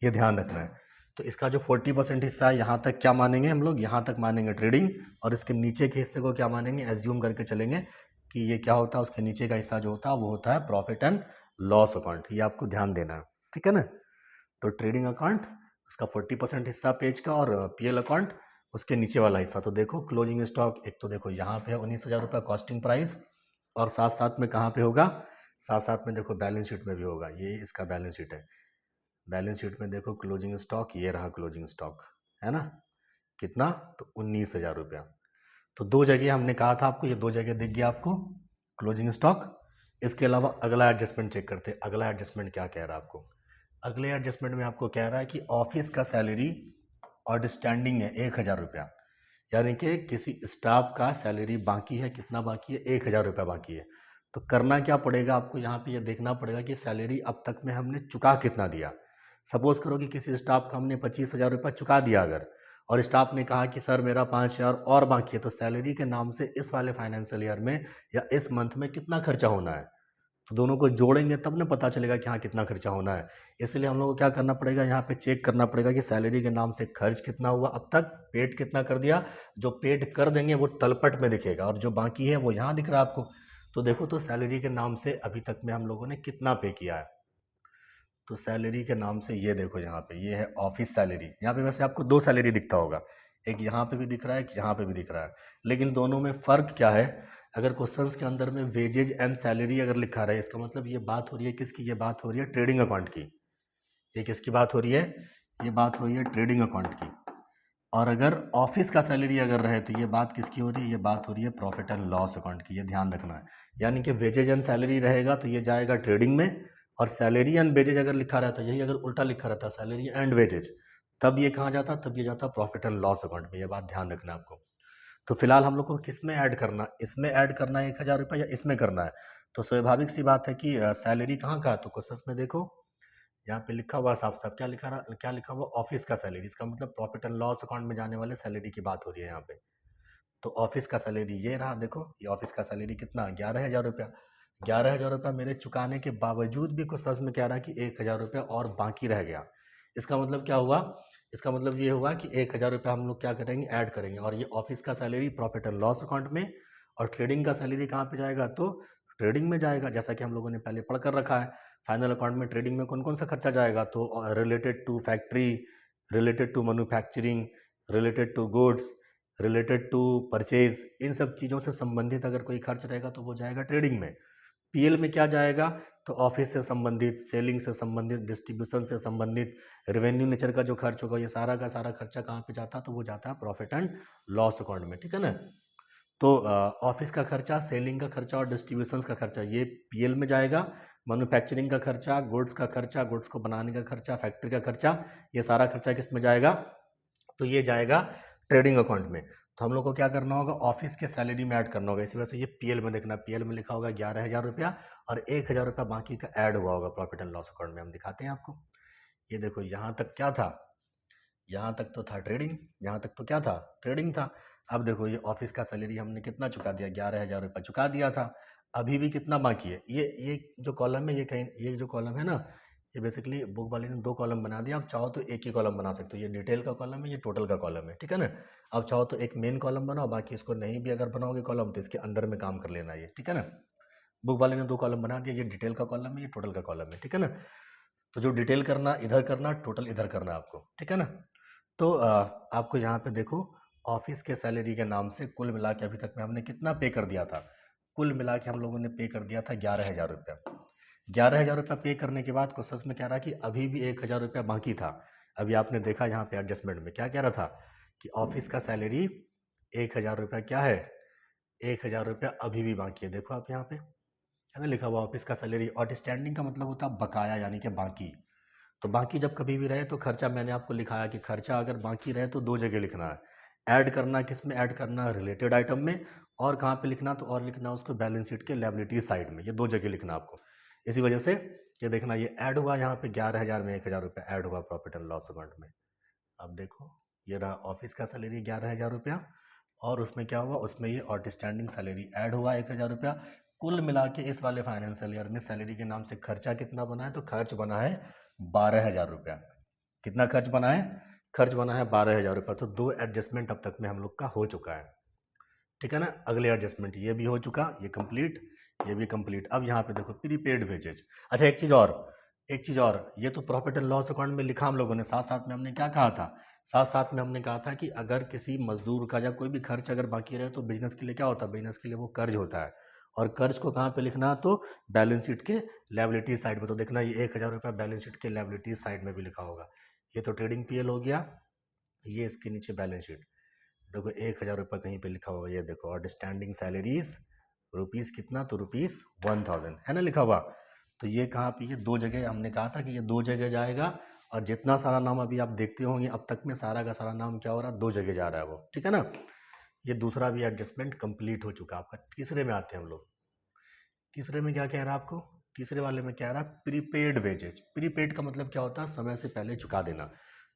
ये ध्यान रखना है। तो इसका जो 40% हिस्सा है यहाँ तक क्या मानेंगे हम लोग, यहाँ तक मानेंगे ट्रेडिंग, और इसके नीचे के हिस्से को क्या मानेंगे, एज्यूम करके चलेंगे कि ये क्या होता है, उसके नीचे का हिस्सा जो होता है वो होता है प्रॉफिट एंड लॉस अकाउंट, ये आपको ध्यान देना है, ठीक है ना। तो ट्रेडिंग अकाउंट उसका 40% हिस्सा पेज का, और पीएल अकाउंट उसके नीचे वाला हिस्सा। तो देखो क्लोजिंग स्टॉक एक तो देखो यहाँ पे है 19,000 रुपये कॉस्टिंग प्राइस, और साथ साथ में कहाँ पे होगा, साथ साथ में देखो बैलेंस शीट में भी होगा, ये इसका बैलेंस शीट है, बैलेंस शीट में देखो क्लोजिंग स्टॉक, ये रहा क्लोजिंग स्टॉक, है ना, कितना, तो 19,000 रुपया। तो दो जगह हमने कहा था आपको, ये दो जगह दिख गया आपको क्लोजिंग स्टॉक। इसके अलावा अगला एडजस्टमेंट चेक करते हैं, अगला एडजस्टमेंट क्या कह रहा है आपको। अगले एडजस्टमेंट में आपको कह रहा है कि ऑफिस का सैलरी आउटस्टैंडिंग है 1,000 रुपया, यानी कि किसी स्टाफ का सैलरी बाकी है, कितना बाकी है, 1,000 रुपया बाकी है। तो करना क्या पड़ेगा आपको, यहाँ पे ये देखना पड़ेगा कि सैलरी अब तक में हमने चुका कितना दिया। सपोज करो कि किसी स्टाफ का हमने 25,000 रुपया चुका दिया अगर, और स्टाफ ने कहा कि सर मेरा 5,000 और बाकी है, तो सैलरी के नाम से इस वाले फाइनेंशियल ईयर में या इस मंथ में कितना खर्चा होना है, तो दोनों को जोड़ेंगे तब ना पता चलेगा कि हाँ कितना खर्चा होना है। इसलिए हम लोग को क्या करना पड़ेगा, यहाँ पे चेक करना पड़ेगा कि सैलरी के नाम से खर्च कितना हुआ अब तक, पेड कितना कर दिया, जो पेड कर देंगे वो तलपट में दिखेगा, और जो बाकी है वो यहाँ दिख रहा है आपको। तो देखो तो सैलरी के नाम से अभी तक में हम लोगों ने कितना पे किया है, तो सैलरी के नाम से ये देखो यहाँ पे ये है ऑफिस सैलरी, यहाँ पे वैसे आपको दो सैलरी दिखता होगा, एक यहाँ पे भी दिख रहा है, एक यहाँ पे भी दिख रहा है, लेकिन दोनों में फ़र्क क्या है? अगर क्वेश्चंस के अंदर में वेजेज एंड सैलरी अगर लिखा रहे, इसका मतलब ये बात हो रही है किसकी? ये बात हो रही है ट्रेडिंग अकाउंट की। ये किसकी बात हो रही है? ये बात हो रही है ट्रेडिंग अकाउंट की। और अगर ऑफिस का सैलरी अगर रहे तो ये बात किसकी हो रही है? ये बात हो रही है प्रॉफिट एंड लॉस अकाउंट की। ये ध्यान रखना है। यानी कि वेजेज एंड सैलरी रहेगा तो ये जाएगा ट्रेडिंग में, और सैलरी एंड वेजेज अगर लिखा रहता, यही अगर उल्टा लिखा रहता सैलरी एंड वेजेज, तब ये कहाँ जाता? तब ये जाता प्रॉफिट एंड लॉस अकाउंट में। ये बात ध्यान रखना है आपको। तो फिलहाल हम लोग को किस में ऐड करना? इसमें ऐड करना है 1,000 रुपये, या इसमें करना है? तो स्वाभाविक सी बात है कि सैलरी कहाँ का है? तो क्वेश्चन में देखो यहाँ पे लिखा हुआ साफ साफ, क्या लिखा हुआ? ऑफिस का सैलरी। इसका मतलब प्रॉफिट एंड लॉस अकाउंट में जाने वाले सैलरी की बात हो रही है यहाँ पे। तो ऑफिस का सैलरी ये रहा, देखो ये ऑफिस का सैलरी कितना? 11,000 रुपया। 11,000 रुपया मेरे चुकाने के बावजूद भी कुछ सच में कह रहा है कि 1,000 रुपया और बाकी रह गया। इसका मतलब क्या हुआ? इसका मतलब ये हुआ कि 1,000 रुपया हम लोग क्या करेंगे? ऐड करेंगे, और ये ऑफिस का salary profit and loss account में, और ट्रेडिंग का सैलरी कहाँ पे जाएगा? तो ट्रेडिंग में जाएगा, जैसा कि हम लोगों ने पहले पढ़ कर रखा है। फाइनल अकाउंट में ट्रेडिंग में कौन कौन सा खर्चा जाएगा? तो related to factory, related to manufacturing, related to goods, related to purchase, इन सब चीज़ों से संबंधित अगर कोई खर्च रहेगा तो वो जाएगा ट्रेडिंग में। पीएल में क्या जाएगा? तो ऑफिस से संबंधित, सेलिंग से संबंधित, डिस्ट्रीब्यूशन से संबंधित, रेवेन्यू नेचर का जो खर्च होगा, ये सारा का सारा खर्चा कहाँ पे जाता है? तो वो जाता है प्रॉफिट एंड लॉस अकाउंट में, ठीक है ना। तो ऑफिस का खर्चा, सेलिंग का खर्चा और डिस्ट्रीब्यूशन का खर्चा ये पीएल में जाएगा। मैन्युफैक्चरिंग का खर्चा, गुड्स का खर्चा, गुड्स को बनाने का खर्चा, फैक्ट्री का खर्चा, ये सारा खर्चा किस में जाएगा? तो ये जाएगा ट्रेडिंग अकाउंट में। तो हम लोग को क्या करना होगा? ऑफिस के सैलरी में ऐड करना होगा। इसी वजह से ये पीएल में देखना, पीएल में लिखा होगा 11,000 रुपया, और 1,000 रुपया बाकी का ऐड हुआ होगा प्रॉफिट एंड लॉस अकाउंट में। हम दिखाते हैं आपको। ये देखो यहाँ तक क्या था? यहाँ तक तो था ट्रेडिंग, यहाँ तक तो क्या था? ट्रेडिंग था। अब देखो ये ऑफिस का सैलरी हमने कितना चुका दिया? 11,000 रुपया चुका दिया था। अभी भी कितना बाकी है? ये जो कॉलम है, ये कहीं, ये जो कॉलम है ना, ये बेसिकली बुक वाले ने 2 कॉलम बना दिया। आप चाहो तो एक ही कॉलम बना सकते हो। ये डिटेल का कॉलम है, ये टोटल का कॉलम है, ठीक है ना। आप चाहो तो एक मेन कॉलम बनाओ, बाकी इसको नहीं भी अगर बनाओगे कॉलम तो इसके अंदर में काम कर लेना ये, ठीक है ना। बुक वाले ने 2 कॉलम बना दिया, ये डिटेल का कॉलम है, ये टोटल का कॉलम है, ठीक है ना। तो जो डिटेल करना इधर करना, टोटल इधर करना आपको, ठीक है ना। तो आपको यहाँ पे देखो ऑफिस के सैलरी के नाम से कुल मिला के अभी तक में हमने कितना पे कर दिया था? कुल मिला के हम लोगों ने पे कर दिया था 11,000 रुपया। 11,000 रुपया पे करने के बाद क्वेश्चन में कह रहा कि अभी भी 1,000 रुपया बाकी था। अभी आपने देखा यहाँ पे एडजस्टमेंट में क्या कह रहा था कि ऑफिस का सैलरी 1,000 रुपया क्या है? 1,000 रुपया अभी भी बाकी है। देखो आप यहाँ पे है ना लिखा हुआ ऑफिस का सैलरी। आउटस्टैंडिंग का मतलब होता है बकाया, यानी कि बाकी। तो बाकी जब कभी भी रहे तो खर्चा, मैंने आपको लिखाया कि खर्चा अगर बाकी रहे तो 2 जगह लिखना है। ऐड करना किस में? ऐड करना रिलेटेड आइटम में, और कहाँ पे लिखना? तो और लिखना उसको बैलेंस शीट के लायबिलिटी साइड में। ये 2 जगह लिखना आपको। इसी वजह से ये देखना, ये ऐड हुआ यहाँ पे 11,000 में 1,000 रुपया ऐड हुआ प्रॉफिट एंड लॉस अकाउंट में। अब देखो ये रहा ऑफिस का सैलरी 11,000 रुपया, और उसमें क्या हुआ? उसमें ये आउटस्टैंडिंग सैलरी ऐड हुआ 1,000 रुपया। कुल मिला के इस वाले फाइनेंशियल ईयर में सैलरी के नाम से खर्चा कितना बना है? तो खर्च बना है 12,000 रुपया। कितना खर्च बना है? खर्च बना है 12,000 रुपया। तो 2 एडजस्टमेंट अब तक में हम लोग का हो चुका है, ठीक है ना। अगले एडजस्टमेंट ये भी हो चुका, ये कंप्लीट, ये भी कंप्लीट। अब यहाँ पे देखो प्रीपेड वेजेज। अच्छा एक चीज़ और, एक चीज़ और, ये तो प्रॉफिट एंड लॉस अकाउंट में लिखा हम लोगों ने, साथ साथ में हमने क्या कहा था? साथ साथ में हमने कहा था कि अगर किसी मजदूर का या कोई भी खर्च अगर बाकी रहे तो बिजनेस के लिए क्या होता है? बिजनेस के लिए वो कर्ज होता है, और कर्ज को कहाँ पे लिखना? तो बैलेंस शीट के लायबिलिटी साइड में। तो देखना ये 1,000 रुपया बैलेंस शीट के लायबिलिटी साइड में भी लिखा होगा। ये तो ट्रेडिंग पीएल हो गया, ये इसके नीचे बैलेंस शीट। देखो 1,000 रुपया कहीं पे लिखा होगा, ये देखो आउटस्टैंडिंग सैलरीज रुपीज़ कितना? तो ₹1,000 है ना लिखा हुआ। तो ये कहाँ पे? ये 2 जगह हमने कहा था कि ये 2 जगह जाएगा, और जितना सारा नाम अभी आप देखते होंगे अब तक में सारा का सारा नाम क्या हो रहा है? 2 जगह जा रहा है वो, ठीक है ना। ये दूसरा भी एडजस्टमेंट कंप्लीट हो चुका आपका। तीसरे में आते हैं हम लोग। तीसरे में क्या कह रहा है आपको? तीसरे वाले में क्या रहा है? Prepaid wages. प्रीपेड का मतलब क्या होता है? समय से पहले चुका देना।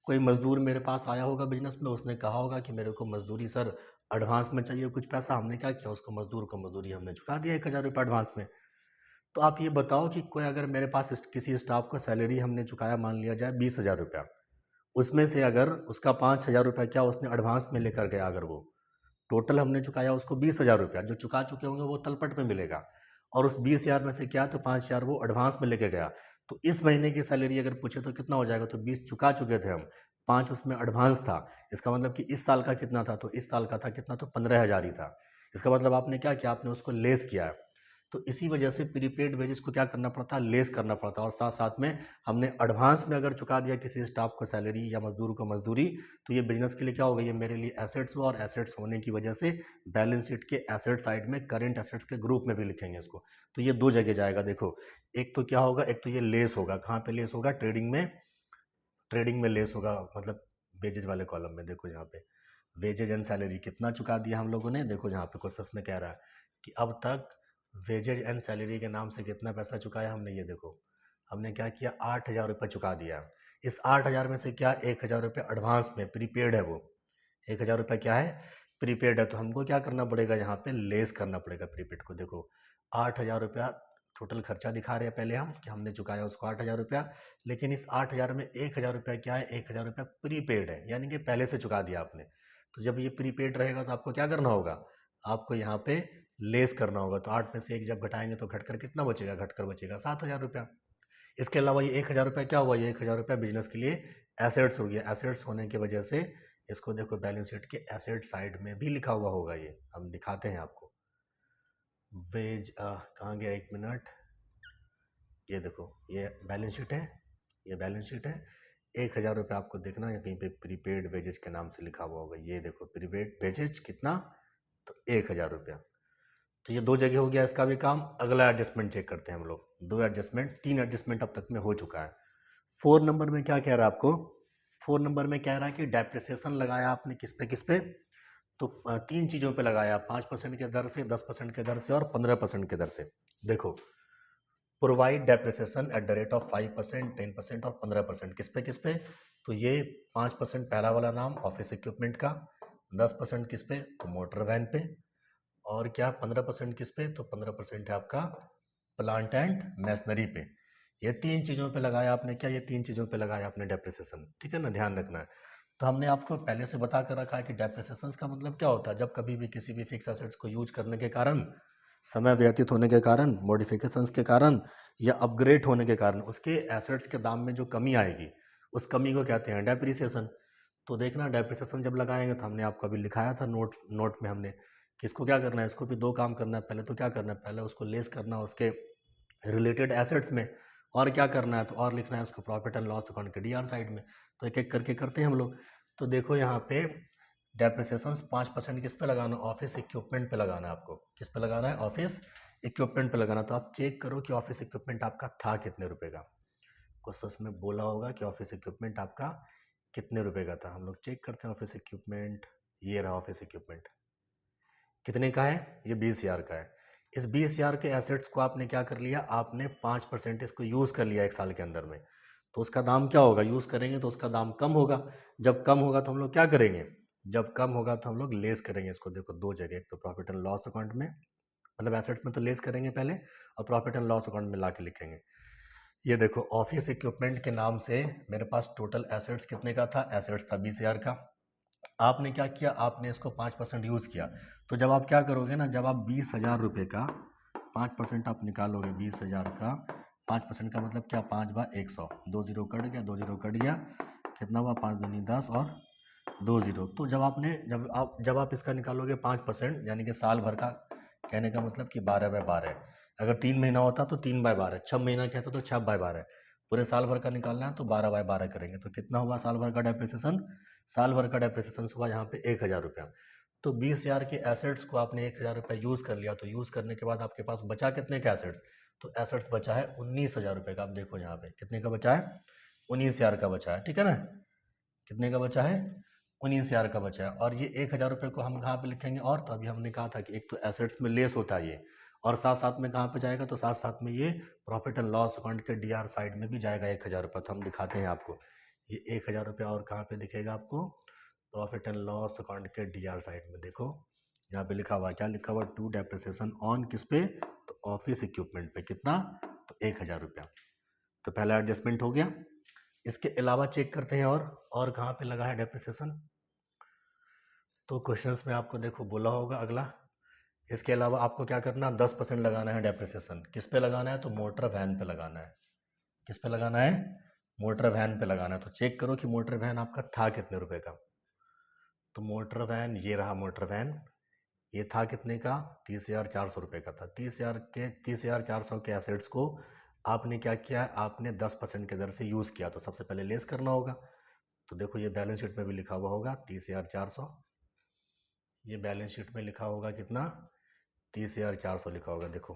कोई मजदूर मेरे पास आया होगा बिजनेस में, उसने कहा होगा कि मेरे को मजदूरी सर एडवांस में चाहिए कुछ पैसा। हमने क्या किया? उसको मजदूर को मजदूरी हमने चुका दिया 1,000 रुपये एडवांस में। तो आप ये बताओ कि कोई अगर मेरे पास किसी स्टाफ को सैलरी हमने चुकाया, मान लिया जाए 20,000 रुपया, उसमें से अगर उसका 5,000 रुपया क्या उसने एडवांस में लेकर गया, अगर वो टोटल हमने चुकाया उसको 20,000 रुपया, जो चुका चुके होंगे वो तलपट में मिलेगा, और उस 20,000 में से क्या? तो 5,000 वो एडवांस में लेके गया। तो इस महीने की सैलरी अगर पूछे तो कितना हो जाएगा? तो 20 चुका चुके थे हम, 5 उसमें एडवांस था। इसका मतलब कि इस साल का कितना था, तो इस साल का था कितना, तो 15,000 ही था। इसका मतलब आपने क्या किया, आपने उसको लेस किया है। तो इसी वजह से प्रीपेड वेजेस को क्या करना पड़ता है, लेस करना पड़ता है। और साथ साथ में हमने एडवांस में अगर चुका दिया किसी स्टाफ को सैलरी या मजदूर को मजदूरी, तो ये बिजनेस के लिए क्या होगा, ये मेरे लिए एसेट्स हुआ, और एसेट्स होने की वजह से बैलेंस शीट के एसेट साइड में करंट एसेट्स के ग्रुप में भी लिखेंगे इसको। तो ये दो जगह जाएगा। देखो, एक तो क्या होगा, एक तो ये लेस होगा, कहाँ पे लेस होगा, ट्रेडिंग में। ट्रेडिंग में लेस होगा, मतलब वेजेज वाले कॉलम में। देखो यहाँ पे वेजेज एंड सैलरी कितना चुका दिया हम लोगों ने। देखो यहाँ पे क्वेश्चन में कह रहा है कि अब तक वेजेज एंड सैलरी के नाम से कितना पैसा चुकाया हमने। ये देखो हमने क्या किया, 8,000 रुपये चुका दिया। इस 8,000 में से क्या, 1,000 रुपये एडवांस में प्रीपेड है। वो 1,000 रुपये क्या है, प्रीपेड है। तो हमको क्या करना पड़ेगा, यहाँ पे लेस करना पड़ेगा प्रीपेड को। देखो 8,000 रुपया टोटल खर्चा दिखा रहे हैं पहले हम, कि हमने चुकाया उसको 8,000 रुपया। लेकिन इस 8,000 में 1,000 रुपया क्या है, 1,000 रुपया प्रीपेड है, यानी कि पहले से चुका दिया आपने। तो जब ये प्रीपेड रहेगा तो आपको क्या करना होगा, आपको यहाँ पे लेस करना होगा। तो 8 में से 1 जब घटाएंगे तो घटकर कितना बचेगा, घटकर बचेगा 7,000 रुपया। इसके अलावा ये 1,000 रुपया क्या हुआ, ये 1,000 रुपया बिजनेस के लिए एसेट्स हो गया। एसेट्स होने की वजह से इसको देखो बैलेंस शीट के एसेट साइड में भी लिखा हुआ होगा। ये हम दिखाते हैं आपको। वेज कहाँ गया, 1 मिनट। ये देखो ये बैलेंस शीट है, ये बैलेंस शीट है। 1,000 रुपये आपको देखना है कहीं पे प्रीपेड वेजेज के नाम से लिखा हुआ होगा। ये देखो प्रीपेड वेजेज कितना, तो 1,000 रुपया। तो ये दो जगह हो गया इसका भी काम। अगला एडजस्टमेंट चेक करते हैं हम लोग। 2 एडजस्टमेंट, 3 एडजस्टमेंट अब तक में हो चुका है। 4 नंबर में क्या कह रहा है आपको, 4 नंबर में कह रहा है कि डेप्रिसिएशन लगाया आपने किस पे, तो 3 चीज़ों पे लगाया, 5% के दर से, 10% के दर से और 15% के दर से। देखो provide depreciation at the rate of 5%, 10% और 15%। किस पे, तो ये 5% पहला वाला नाम ऑफिस इक्विपमेंट का, 10% किस पे, तो मोटर वैन पे, और क्या 15% किस पे, तो 15% है आपका प्लांट एंड मशीनरी पे। ये 3 चीज़ों पे लगाया आपने क्या, ये 3 चीज़ों पे लगाया आपने डेप्रिसिएशन। ठीक है ना, ध्यान रखना है। तो हमने आपको पहले से बता कर रखा है कि डेप्रिसिएशन का मतलब क्या होता है, जब कभी भी किसी भी फिक्स एसेट्स को यूज करने के कारण, समय व्यतीत होने के कारण, मॉडिफिकेशंस के कारण या अपग्रेड होने के कारण उसके एसेट्स के दाम में जो कमी आएगी, उस कमी को कहते हैं डेप्रिसिएशन। तो देखना डेप्रिसिएशन जब लगाएंगे, तो हमने आपको अभी लिखाया था नोट में हमने कि इसको क्या करना है, इसको भी 2 काम करना है। पहले तो क्या करना है, पहले उसको लेस करना है उसके रिलेटेड एसेट्स में, और क्या करना है, तो और लिखना है उसको प्रॉफिट एंड लॉस अकाउंट के डीआर साइड में। तो एक एक करके करते हैं हम लोग। तो देखो यहाँ पे डेप्रिसिएशन 5% किस पे लगाना, ऑफिस इक्विपमेंट पे लगाना है आपको। किस पे लगाना है, ऑफिस इक्विपमेंट पे लगाना। तो आप चेक करो कि ऑफिस इक्विपमेंट आपका था कितने रुपए का। क्वेश्चन में बोला होगा कि ऑफिस इक्विपमेंट आपका कितने रुपए का था। हम लोग चेक करते हैं ऑफिस इक्विपमेंट। ये रहा ऑफिस इक्विपमेंट, कितने का है, ये 20,000 का है। इस 20,000 के एसेट्स को आपने क्या कर लिया, आपने 5% इसको यूज़ कर लिया 1 साल के अंदर में। तो उसका दाम क्या होगा, यूज़ करेंगे तो उसका दाम कम होगा। जब कम होगा तो हम लोग क्या करेंगे, जब कम होगा तो हम लोग लेस करेंगे इसको। देखो 2 जगह, एक तो प्रॉफिट एंड लॉस अकाउंट में, मतलब एसेट्स में तो लेस करेंगे पहले, और प्रॉफिट एंड लॉस अकाउंट में ला के लिखेंगे। ये देखो ऑफिस इक्विपमेंट के नाम से मेरे पास टोटल एसेट्स कितने का था, एसेट्स था 20,000 का। आपने क्या किया, आपने इसको 5% यूज़ किया। तो जब आप क्या करोगे ना, जब आप 20,000 रुपये का 5% आप निकालोगे, 20,000 का 5% का मतलब क्या, 5/100, 2 जीरो कट गया, 2 जीरो कट गया, कितना हुआ, 5 दूनी 10 और 2 जीरो। तो जब आप इसका निकालोगे 5%, यानी कि साल भर का, कहने का मतलब कि 12/12। अगर 3 महीना होता तो 3/12, 6 महीना कहता तो 6/12। पूरे साल भर का निकालना है तो 12/12 करेंगे। तो कितना हुआ साल भर का डेप्रिसिएशन, साल भर का डेप्रिसिएशन हुआ यहाँ पे 1,000 रुपया। तो 20,000 के एसेट्स को आपने 1,000 रुपया यूज़ कर लिया। तो यूज़ करने के बाद आपके पास बचा कितने का एसेट्स, तो एसेट्स बचा है 19,000 रुपये का। आप देखो यहाँ पे कितने का बचा है, 19,000 का बचा है। ठीक है ना, कितने का बचा है, 19,000 का बचा है। और ये 1,000 रुपये को हम कहाँ पे लिखेंगे, और तो अभी हमने कहा था कि एक तो एसेट्स में लेस होता है ये, और साथ साथ में कहाँ पे जाएगा, तो साथ साथ में ये प्रॉफिट एंड लॉस अकाउंट के डीआर साइड में भी जाएगा 1,000 रुपये। तो हम दिखाते हैं आपको, ये 1,000 रुपया और कहाँ पे दिखेगा आपको, प्रॉफिट एंड लॉस अकाउंट के डीआर साइड में। देखो यहाँ पे लिखा हुआ है, क्या लिखा हुआ, टू डेप्रिसिएशन ऑन किस पे, तो ऑफिस इक्विपमेंट पे। कितना, तो 1,000 रुपया। तो पहला एडजस्टमेंट हो गया। इसके अलावा चेक करते हैं और कहाँ पे लगा है डेप्रिसिएशन। तो क्वेश्चंस में आपको देखो बोला होगा अगला, इसके अलावा आपको क्या करना, 10% लगाना है डेप्रिसिएशन। किस पे लगाना है, तो मोटर वैन पे लगाना है। किस पे लगाना है, मोटर वैन पे लगाना है। तो चेक करो कि मोटर वैन आपका था कितने रुपए का। तो मोटर वैन ये रहा मोटर वैन, ये था कितने का, 30,400 रुपये का था। 30,400 के एसेट्स को आपने क्या किया, आपने 10% के दर से यूज़ किया। तो सबसे पहले लेस करना होगा। तो देखो ये बैलेंस शीट में भी लिखा हुआ होगा 30,400, ये बैलेंस शीट में लिखा होगा कितना, 30,400 लिखा होगा। देखो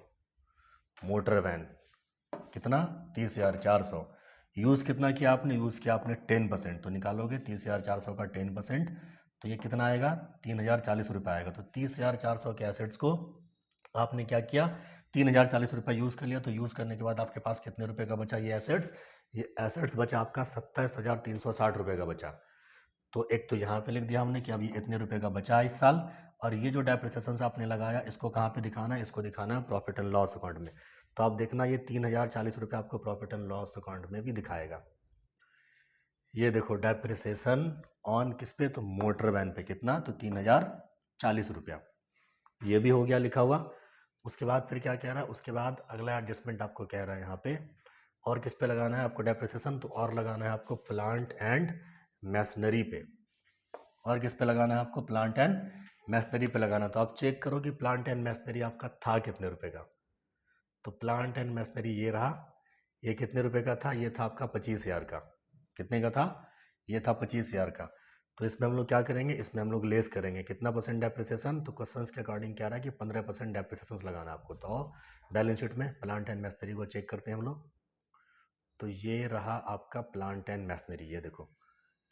मोटर वैन कितना, 30,400। यूज़ कितना किया आपने, यूज़ किया आपने 10%। तो निकालोगे 30,400 का 10%, तो ये कितना आएगा, 3,040 रुपये आएगा। तो 30,400 के एसेट्स को आपने क्या किया, 3,040 रुपये यूज़ कर लिया। तो यूज़ करने के बाद आपके पास कितने रुपए का बचा, ये एसेट्स बचा आपका 27,360 रुपये का बचा। तो एक तो यहाँ पे लिख दिया हमने कि अभी इतने रुपए का बचा है इस साल। और ये जो डेप्रिसिएशन आपने लगाया इसको कहाँ पे दिखाना है, इसको दिखाना है प्रॉफिट एंड लॉस अकाउंट में। तो आप देखना ये 3,040 रुपये आपको प्रॉफिट एंड लॉस अकाउंट में भी दिखाएगा। ये देखो डेप्रिसिएशन ऑन किस पे, तो मोटर वैन पे कितना, तो 3,040 रुपया, ये भी हो गया लिखा हुआ। उसके बाद फिर क्या कह रहा है, उसके बाद अगला एडजस्टमेंट आपको कह रहा है यहाँ पे, और किस पे लगाना है आपको डेप्रिसिएशन, तो और लगाना है आपको प्लांट एंड मैशनरी पे। और किस पे लगाना है आपको, प्लांट एंड मैशनरी पे लगाना। तो आप चेक करो कि प्लांट एंड मैशनरी आपका था कितने रुपए का। तो प्लांट एंड मैशनरी ये रहा, ये कितने रुपए का था, ये था आपका 25,000 का। कितने का था, ये था 25,000 का। तो इसमें हम लोग क्या करेंगे, इसमें हम लोग लेस करेंगे कितना परसेंट डेप्रिसिएशन। तो क्वेश्चन के अकॉर्डिंग क्या रहा है कि 15% डेप्रिसिएशन लगाना आपको। तो बैलेंस शीट में प्लांट एंड मैशनरी को चेक करते हैं हम लोग। तो ये रहा आपका प्लांट एंड मैशनरी, ये देखो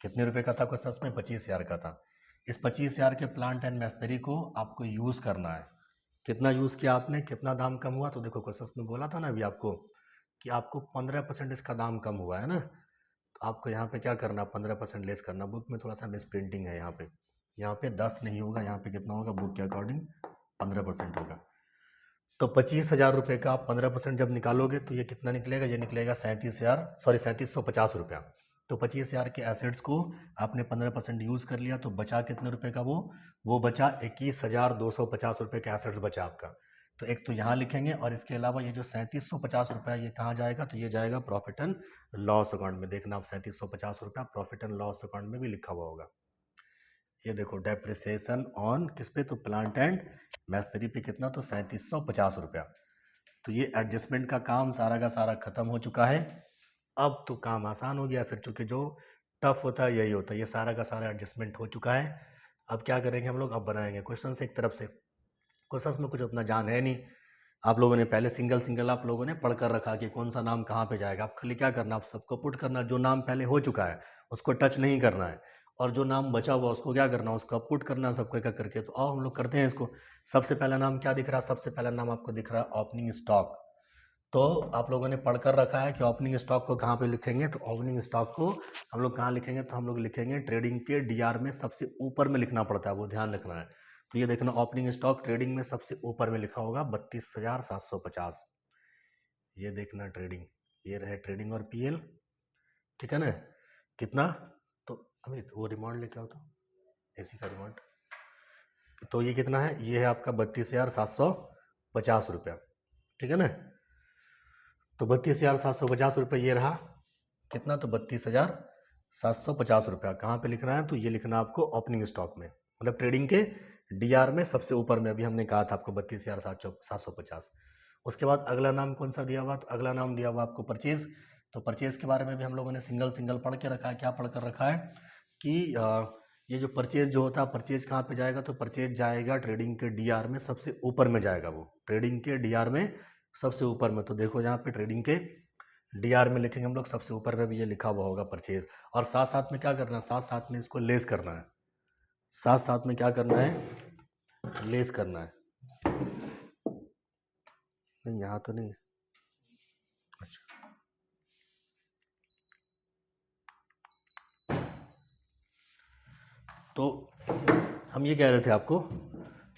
कितने रुपए का था क्वेश्चन में, 25,000 का था। इस 25,000 के प्लांट एंड मैशनरी को आपको यूज़ करना है। कितना यूज़ किया आपने, कितना दाम कम हुआ, तो देखो क्वेश्चन में बोला था ना अभी आपको कि आपको 15% इसका दाम कम हुआ है ना। तो आपको यहाँ पे क्या करना, 15% लेस करना। बुक में थोड़ा सा मिस प्रिंटिंग है यहाँ पे 10 नहीं होगा, यहाँ पे कितना होगा, बुक के अकॉर्डिंग 15% होगा। तो 25,000 रुपये का आप 15% जब निकालोगे तो ये कितना निकलेगा, ये निकलेगा 37,50 रुपया। तो 25,000 के एसेट्स को आपने 15% यूज़ कर लिया, तो बचा कितने रुपए का, वो बचा 21,250 रुपये का एसेट्स बचा आपका। तो एक तो यहाँ लिखेंगे, और इसके अलावा ये जो 3750 रुपया ये कहाँ जाएगा, तो ये जाएगा प्रॉफिट एंड लॉस अकाउंट में। देखना आप 3750 रुपया प्रॉफिट एंड लॉस अकाउंट में भी लिखा हुआ होगा। ये देखो डेप्रिसिएशन ऑन किस पे, तो प्लांट एंड मैशनरी पे कितना, तो 3750 रुपया। तो ये एडजस्टमेंट का काम सारा का सारा खत्म हो चुका है। अब तो काम आसान हो गया, फिर चूंकि जो टफ होता है यही होता है। ये सारा का सारा एडजस्टमेंट हो चुका है। अब क्या करेंगे हम लोग, अब बनाएंगे क्वेश्चन एक तरफ से। क्वेश्चन में कुछ उतना जान है नहीं, आप लोगों ने पहले सिंगल सिंगल आप लोगों ने पढ़ कर रखा कि कौन सा नाम कहाँ पे जाएगा। आप खाली क्या करना, आप सबको पुट करना, जो नाम पहले हो चुका है उसको टच नहीं करना है, और जो नाम बचा हुआ उसको क्या करना, उसको आप पुट करना सबको एक एक करके। तो आओ हम लोग करते हैं इसको। सबसे पहला नाम क्या दिख रहा है, सबसे पहला नाम आपको दिख रहा है ओपनिंग स्टॉक। तो आप लोगों ने पढ़कर रखा है कि ओपनिंग स्टॉक को कहाँ पे लिखेंगे, तो ओपनिंग स्टॉक को हम लोग कहाँ लिखेंगे, तो हम लोग लिखेंगे ट्रेडिंग के डीआर में सबसे ऊपर में लिखना पड़ता है, वो ध्यान रखना है। तो ये देखना ओपनिंग स्टॉक ट्रेडिंग में सबसे ऊपर में लिखा होगा 32,750। ये देखना ट्रेडिंग, ये रहे ट्रेडिंग और पीएल, ठीक है ना। कितना, तो अमित वो रिमांड लेके आओ तो, एसी का रिमांड। तो ये कितना है, ये है आपका 32,750 रुपया, ठीक है ना। तो 32,750 रुपये ये रहा कितना, तो 32,750 रुपया। कहाँ पे लिखना है, तो ये लिखना आपको ओपनिंग स्टॉक में, मतलब ट्रेडिंग के डीआर में सबसे ऊपर में। अभी हमने कहा था आपको 32,750। उसके बाद अगला नाम कौन सा दिया हुआ, तो अगला नाम दिया हुआ आपको परचेज। तो परचेज के बारे में भी हम लोगों ने सिंगल सिंगल पढ़ के रखा है। क्या पढ़ कर रखा है कि ये जो परचेज जो होता है, परचेज कहाँ पे जाएगा, तो परचेज जाएगा ट्रेडिंग के डीआर में सबसे ऊपर में जाएगा, वो ट्रेडिंग के डीआर में सबसे ऊपर में। तो देखो यहाँ पे ट्रेडिंग के डीआर में लिखेंगे हम लोग, सबसे ऊपर में भी ये लिखा हुआ होगा परचेज। और साथ साथ में क्या करना है, साथ साथ में इसको लेस करना है, साथ साथ में क्या करना है, लेस करना है। नहीं यहाँ तो नहीं, अच्छा तो हम ये कह रहे थे आपको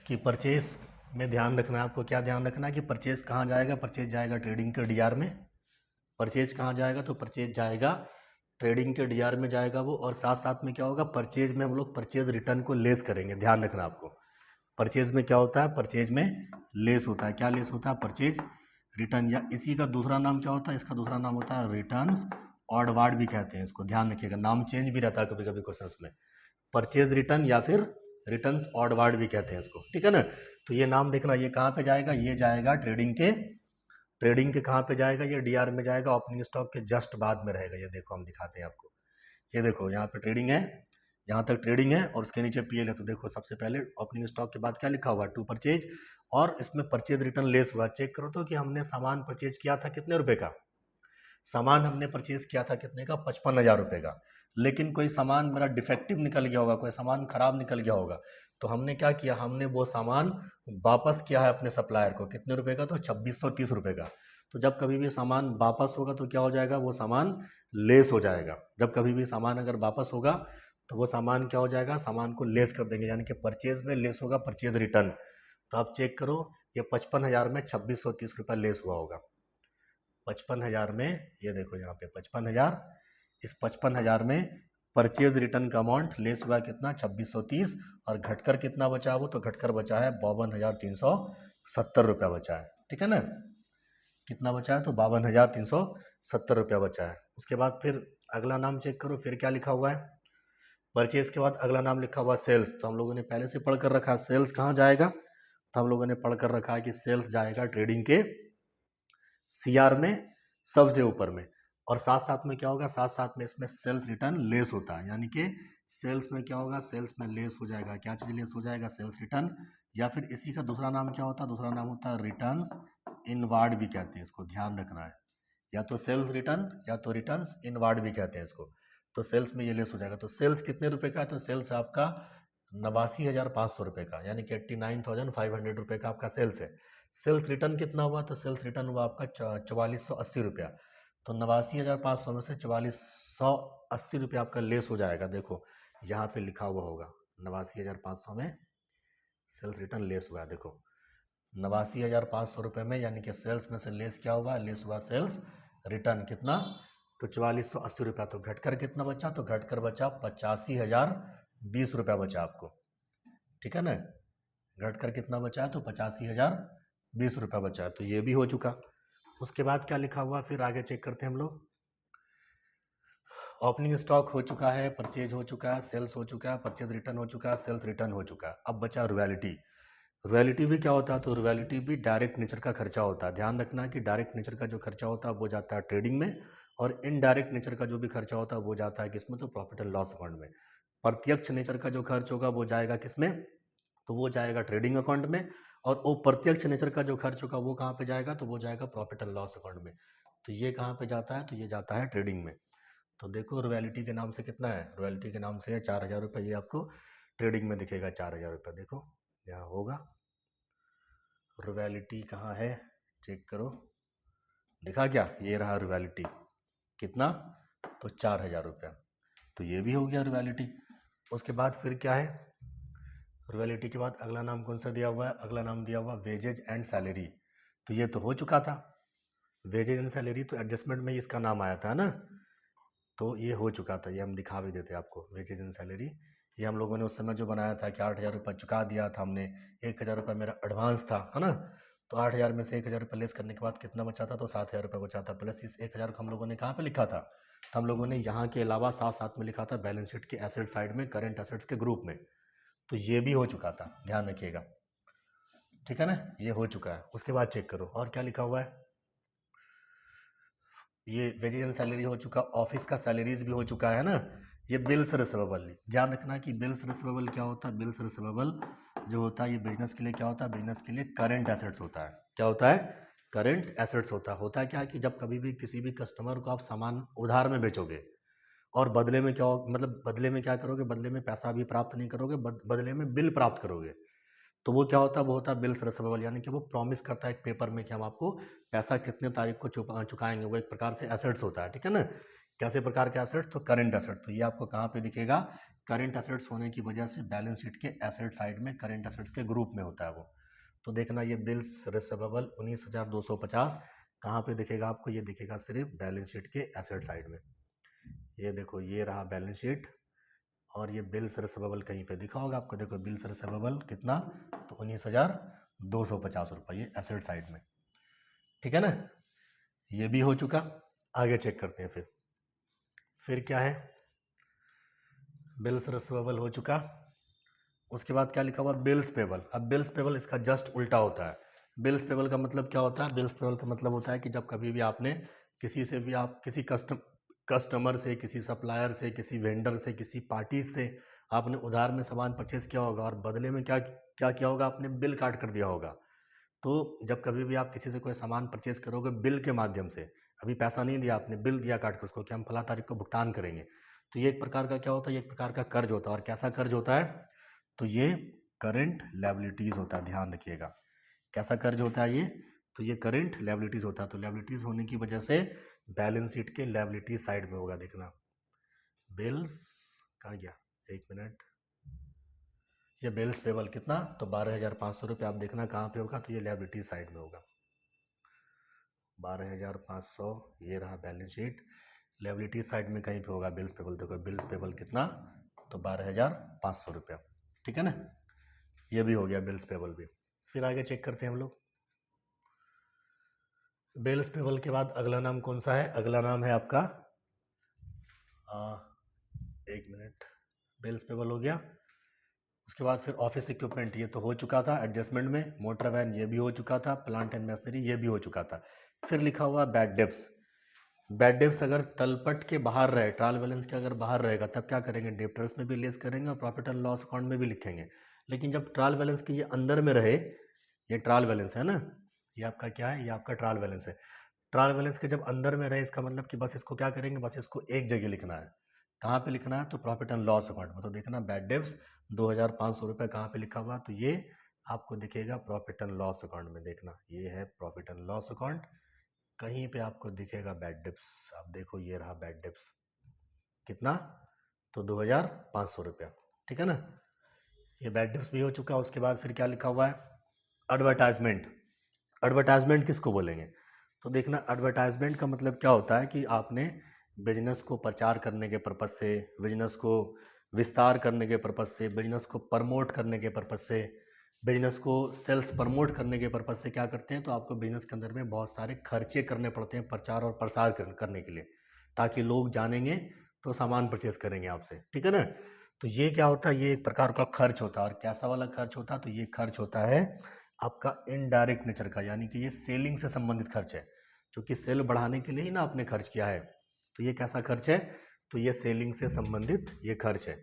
कि परचेज में ध्यान रखना है आपको। क्या ध्यान रखना है कि परचेज कहाँ जाएगा, परचेज जाएगा ट्रेडिंग के डीआर में। परचेज कहाँ जाएगा, तो परचेज जाएगा ट्रेडिंग के डीआर में जाएगा वो। और साथ साथ में क्या होगा, परचेज में हम लोग परचेज रिटर्न को लेस करेंगे। ध्यान रखना आपको, परचेज में क्या होता है, परचेज में लेस होता है। क्या लेस होता है, परचेज रिटर्न, या इसी का दूसरा नाम क्या होता है, इसका दूसरा नाम होता है रिटर्न्स ऑड वार्ड भी कहते हैं इसको, ध्यान रखिएगा, नाम चेंज भी रहता है कभी कभी क्वेश्चंस में। परचेज रिटर्न या फिर रिटर्न्स ऑड वार्ड भी कहते हैं इसको, ठीक है ना। तो ये नाम देखना, ये कहाँ पे जाएगा, ये जाएगा ट्रेडिंग के कहाँ पे जाएगा, ये डीआर में जाएगा, ओपनिंग स्टॉक के जस्ट बाद में रहेगा। ये देखो हम दिखाते हैं आपको, ये देखो यहाँ पे ट्रेडिंग है, यहाँ तक ट्रेडिंग है और उसके नीचे पीएल है। तो देखो सबसे पहले ओपनिंग स्टॉक के बाद क्या लिखा हुआ है, टू परचेज, और इसमें परचेज रिटर्न लेस हुआ। चेक करो तो कि हमने सामान परचेज किया था कितने रुपए का, सामान हमने परचेज किया था कितने का, 55,000 रुपये का। लेकिन कोई सामान मेरा डिफेक्टिव निकल गया होगा, कोई सामान खराब निकल गया होगा, तो हमने क्या किया, हमने वो सामान वापस किया है अपने सप्लायर को, कितने रुपए का, तो 2630 रुपये का। तो जब कभी भी सामान वापस होगा तो क्या हो जाएगा, वो सामान लेस हो जाएगा। जब कभी भी सामान अगर वापस होगा तो वो सामान क्या हो जाएगा, सामान को लेस कर देंगे, यानी कि परचेज में लेस होगा, परचेज रिटर्न। तो आप चेक करो, ये 55,000 में 2630 रुपये लेस हुआ होगा। 55,000 में, ये देखो यहाँ पे 55,000, इस 55,000 में परचेज रिटर्न का अमाउंट लेस हुआ कितना, 2630, और घटकर कितना बचा, वो तो घटकर बचा है 52,370 रुपया बचा है, ठीक है ना। कितना बचा है, तो 52,370 रुपया बचा है। उसके बाद फिर अगला नाम चेक करो, फिर क्या लिखा हुआ है, परचेज के बाद अगला नाम लिखा हुआ सेल्स। तो हम लोगों ने पहले से पढ़ कर रखा है सेल्स कहाँ जाएगा, तो हम लोगों ने पढ़ कर रखा है कि सेल्स जाएगा ट्रेडिंग के सीआर में, सबसे ऊपर में। और साथ साथ में क्या होगा, साथ साथ में इसमें सेल्स रिटर्न लेस होता है, यानी कि सेल्स में क्या होगा, सेल्स में लेस हो जाएगा, क्या चीज़ लेस हो जाएगा, सेल्स रिटर्न, या फिर इसी का दूसरा नाम क्या होता है, दूसरा नाम होता है रिटर्न्स इनवार्ड भी कहते हैं इसको, ध्यान रखना है, या तो सेल्स रिटर्न या तो रिटर्न्स इनवार्ड भी कहते हैं इसको। तो सेल्स में ये लेस हो जाएगा। तो सेल्स कितने रुपए का है, तो सेल्स आपका 89,500 रुपये का, यानी कि 89,500 रुपये का आपका सेल्स है। सेल्स रिटर्न कितना हुआ, तो सेल्स रिटर्न हुआ आपका 4480 रुपया। तो 89,500 में से 4480 रुपया आपका लेस हो जाएगा। देखो यहाँ पे लिखा हुआ होगा 89,500 में सेल्स रिटर्न लेस हुआ है, देखो 89,500 रुपये में, यानी कि सेल्स में से लेस क्या हुआ, लेस हुआ सेल्स रिटर्न कितना, तो 4480 रुपया। तो घटकर कितना बचा, तो घटकर बचा 85,020 रुपया बचा आपको, ठीक है ना। घटकर कितना बचा है, तो 85,020 रुपया बचा है। तो ये भी हो चुका। उसके बाद क्या लिखा हुआ, फिर आगे चेक करते हैं हम लोग। ओपनिंग स्टॉक हो चुका है, परचेज हो चुका है, सेल्स हो चुका है, परचेज रिटर्न हो चुका है, सेल्स रिटर्न हो चुका है। अब बचा रॉयल्टी। रॉयल्टी भी क्या होता है, तो रॉयल्टी भी डायरेक्ट नेचर का खर्चा होता है। ध्यान रखना कि डायरेक्ट नेचर का जो खर्चा होता है वो जाता है ट्रेडिंग में, और इनडायरेक्ट नेचर का जो भी खर्चा होता है वो जाता है किसमें, तो प्रॉफिट एंड लॉस अकाउंट में। प्रत्यक्ष नेचर का जो खर्च होगा वो जाएगा किसमें, तो वो जाएगा ट्रेडिंग अकाउंट में, और अप्रत्यक्ष नेचर का जो खर्च होगा वो कहाँ पे जाएगा, तो वो जाएगा प्रॉफिट एंड लॉस अकाउंट में। तो ये कहाँ पे जाता है, तो ये जाता है ट्रेडिंग में। तो देखो रॉयल्टी के नाम से कितना है, रॉयल्टी के नाम से है 4,000 रुपये, ये आपको ट्रेडिंग में दिखेगा 4,000 रुपये। देखो यहाँ होगा, रॉयल्टी कहाँ है, चेक करो, दिखा क्या, ये रहा रॉयल्टी, कितना, तो 4,000 रुपया। तो ये भी हो गया रॉयल्टी। उसके बाद फिर क्या है, रॉयल्टी के बाद अगला नाम कौन सा दिया हुआ है, अगला नाम दिया हुआ वेजेज एंड सैलरी। तो ये तो हो चुका था, वेजेज एंड सैलरी तो एडजस्टमेंट में ही इसका नाम आया था ना, तो ये हो चुका था, ये हम दिखा भी देते आपको। वेजेज एंड सैलरी ये हम लोगों ने उस समय जो बनाया था कि 8,000 रुपये चुका दिया था हमने, 1,000 रुपये मेरा एडवांस था, है ना। तो 8,000 में से 1,000 रुपये लेस करने के बाद कितना बचा था, तो 7,000 रुपये बचा था। प्लस इस 1,000 को हम लोगों ने कहाँ पे लिखा था, तो हम लोगों ने यहाँ के अलावा साथ साथ में लिखा था बैलेंस शीट के एसेट साइड में, करेंट एसेट्स के ग्रुप में। तो ये भी हो चुका था, ध्यान रखिएगा, ठीक है ना, ये हो चुका है। उसके बाद चेक करो और क्या लिखा हुआ है, ये वेजेज एंड सैलरी हो चुका, ऑफिस का सैलरीज भी हो चुका है ना। ये बिल्स रिसीवेबल, ध्यान रखना कि बिल्स रिसीवेबल क्या होता है, बिल्स रिसीवेबल जो होता है ये बिजनेस के लिए क्या होता है, बिजनेस के लिए करंट एसेट्स होता है। क्या होता है, करंट एसेट्स होता है क्या है कि जब कभी भी किसी भी कस्टमर को आप सामान उधार में बेचोगे और बदले में क्या हो, मतलब बदले में क्या करोगे, बदले में पैसा भी प्राप्त नहीं करोगे, बदले में बिल प्राप्त करोगे, तो वो क्या होता है, वो होता है बिल्स रिसीवेबल, यानी कि वो प्रॉमिस करता है एक पेपर में कि हम आपको पैसा कितने तारीख को चुकाएंगे। वो एक प्रकार से एसेट्स होता है, ठीक है ना। कैसे प्रकार के एसेट्स, तो करंट एसेट। तो ये आपको कहाँ पे दिखेगा, करंट एसेट्स होने की वजह से बैलेंस शीट के एसेट साइड में करंट एसेट्स के ग्रुप में होता है वो। तो देखना ये बिल्स रिसीवेबल 19,250 कहाँ पे दिखेगा आपको, ये दिखेगा सिर्फ बैलेंस शीट के एसेट साइड में। ये देखो ये रहा बैलेंस शीट, और ये बिल्स रिसीवेबल कहीं पे दिखा होगा आपको, देखो बिल्स रिसीवेबल कितना, तो 19,250 रुपये, ये एसेट साइड में, ठीक है ना। ये भी हो चुका। आगे चेक करते हैं फिर, फिर क्या है, बिल्स रिसीवेबल हो चुका। उसके बाद क्या लिखा हुआ, बिल्स पेबल। अब बिल्स पेबल इसका जस्ट उल्टा होता है। बिल्स पेबल का मतलब क्या होता है, बिल्स पेबल का मतलब होता है कि जब कभी भी आपने किसी से भी, आप किसी कस्टमर से, किसी सप्लायर से, किसी वेंडर से, किसी पार्टी से आपने उधार में सामान परचेज किया होगा और बदले में क्या क्या किया होगा, आपने बिल काट कर दिया होगा। तो जब कभी भी आप किसी से कोई सामान परचेज करोगे बिल के माध्यम से, अभी पैसा नहीं दिया आपने, बिल दिया काट के उसको कि हम फला तारीख को भुगतान करेंगे, तो ये एक प्रकार का क्या होता है, ये एक प्रकार का कर्ज होता है। और कैसा कर्ज होता है, तो ये करंट लायबिलिटीज होता है, ध्यान रखिएगा। कैसा कर्ज होता है ये, तो ये करंट लायबिलिटीज होता है। तो लायबिलिटीज होने की वजह से बैलेंस शीट के लायबिलिटीज साइड में होगा, देखना। बिल्स कहाँ गया, एक मिनट, ये बिल्स पेबल कितना, तो 12,500 रुपये। आप देखना कहाँ पे होगा, तो ये लायबिलिटीज साइड में होगा, 12,500। ये रहा बैलेंस शीट, लायबिलिटीज साइड में कहीं पे होगा बिल्स पेबल। देखो बिल्स पेबल कितना, तो 12,500 रुपया, ठीक है ना। ये भी हो गया बिल्स पेबल भी। फिर आगे चेक करते हैं हम लोग। बिल्स पेबल के बाद अगला नाम कौन सा है, अगला नाम है आपका एक मिनट, बिल्स पेबल हो गया। उसके बाद फिर ऑफिस इक्विपमेंट, ये तो हो चुका था एडजस्टमेंट में। मोटर वैन ये भी हो चुका था। प्लांट एंड मशीनरी ये भी हो चुका था। फिर लिखा हुआ बैड डेब्ट्स। बैड डेब्ट्स अगर तलपट के बाहर रहे, ट्रायल बैलेंस के अगर बाहर रहेगा, तब क्या करेंगे, डेब्टर्स में भी लेस करेंगे और प्रॉफिट एंड लॉस अकाउंट में भी लिखेंगे। लेकिन जब ट्रायल बैलेंस के ये अंदर में रहे, ये ट्रायल बैलेंस है ना, ये आपका क्या है, ये आपका ट्रायल बैलेंस है। ट्रायल बैलेंस के जब अंदर में रहे, इसका मतलब कि बस इसको क्या करेंगे, बस इसको एक जगह लिखना है। कहाँ पे लिखना है, तो प्रॉफिट एंड लॉस अकाउंट में। तो देखना बैड डेब्ट्स 2,500 रुपये कहाँ पे लिखा हुआ, तो ये आपको दिखेगा प्रॉफिट एंड लॉस अकाउंट में। देखना ये है प्रॉफिट एंड लॉस अकाउंट, कहीं पे आपको दिखेगा बैड डेब्ट्स। आप देखो ये रहा बैड डेब्ट्स, कितना, तो 2,500 रुपया, ठीक है ना। ये बैड डेब्ट्स भी हो चुका। उसके बाद फिर क्या लिखा हुआ है, एडवर्टाइजमेंट। एडवर्टाइजमेंट किसको बोलेंगे, तो देखना एडवर्टाइजमेंट का मतलब क्या होता है कि आपने बिजनेस को प्रचार करने के पर्पज से, बिजनेस को विस्तार करने के पर्पज से, बिजनेस को प्रमोट करने के पर्पज से, बिजनेस को सेल्स प्रमोट करने के पर्पज से क्या करते हैं, तो आपको बिजनेस के अंदर में बहुत सारे खर्चे करने पड़ते हैं प्रचार और प्रसार करने के लिए, ताकि लोग जानेंगे तो सामान परचेस करेंगे आपसे, ठीक है ना। तो ये क्या होता है, ये एक प्रकार का खर्च होता है। और कैसा वाला खर्च होता है, तो ये खर्च होता है आपका इनडायरेक्ट नेचर का, यानी कि ये सेलिंग से संबंधित खर्च है, क्योंकि सेल बढ़ाने के लिए ही ना आपने खर्च किया है। तो ये कैसा खर्च है, तो ये सेलिंग से संबंधित ये खर्च है।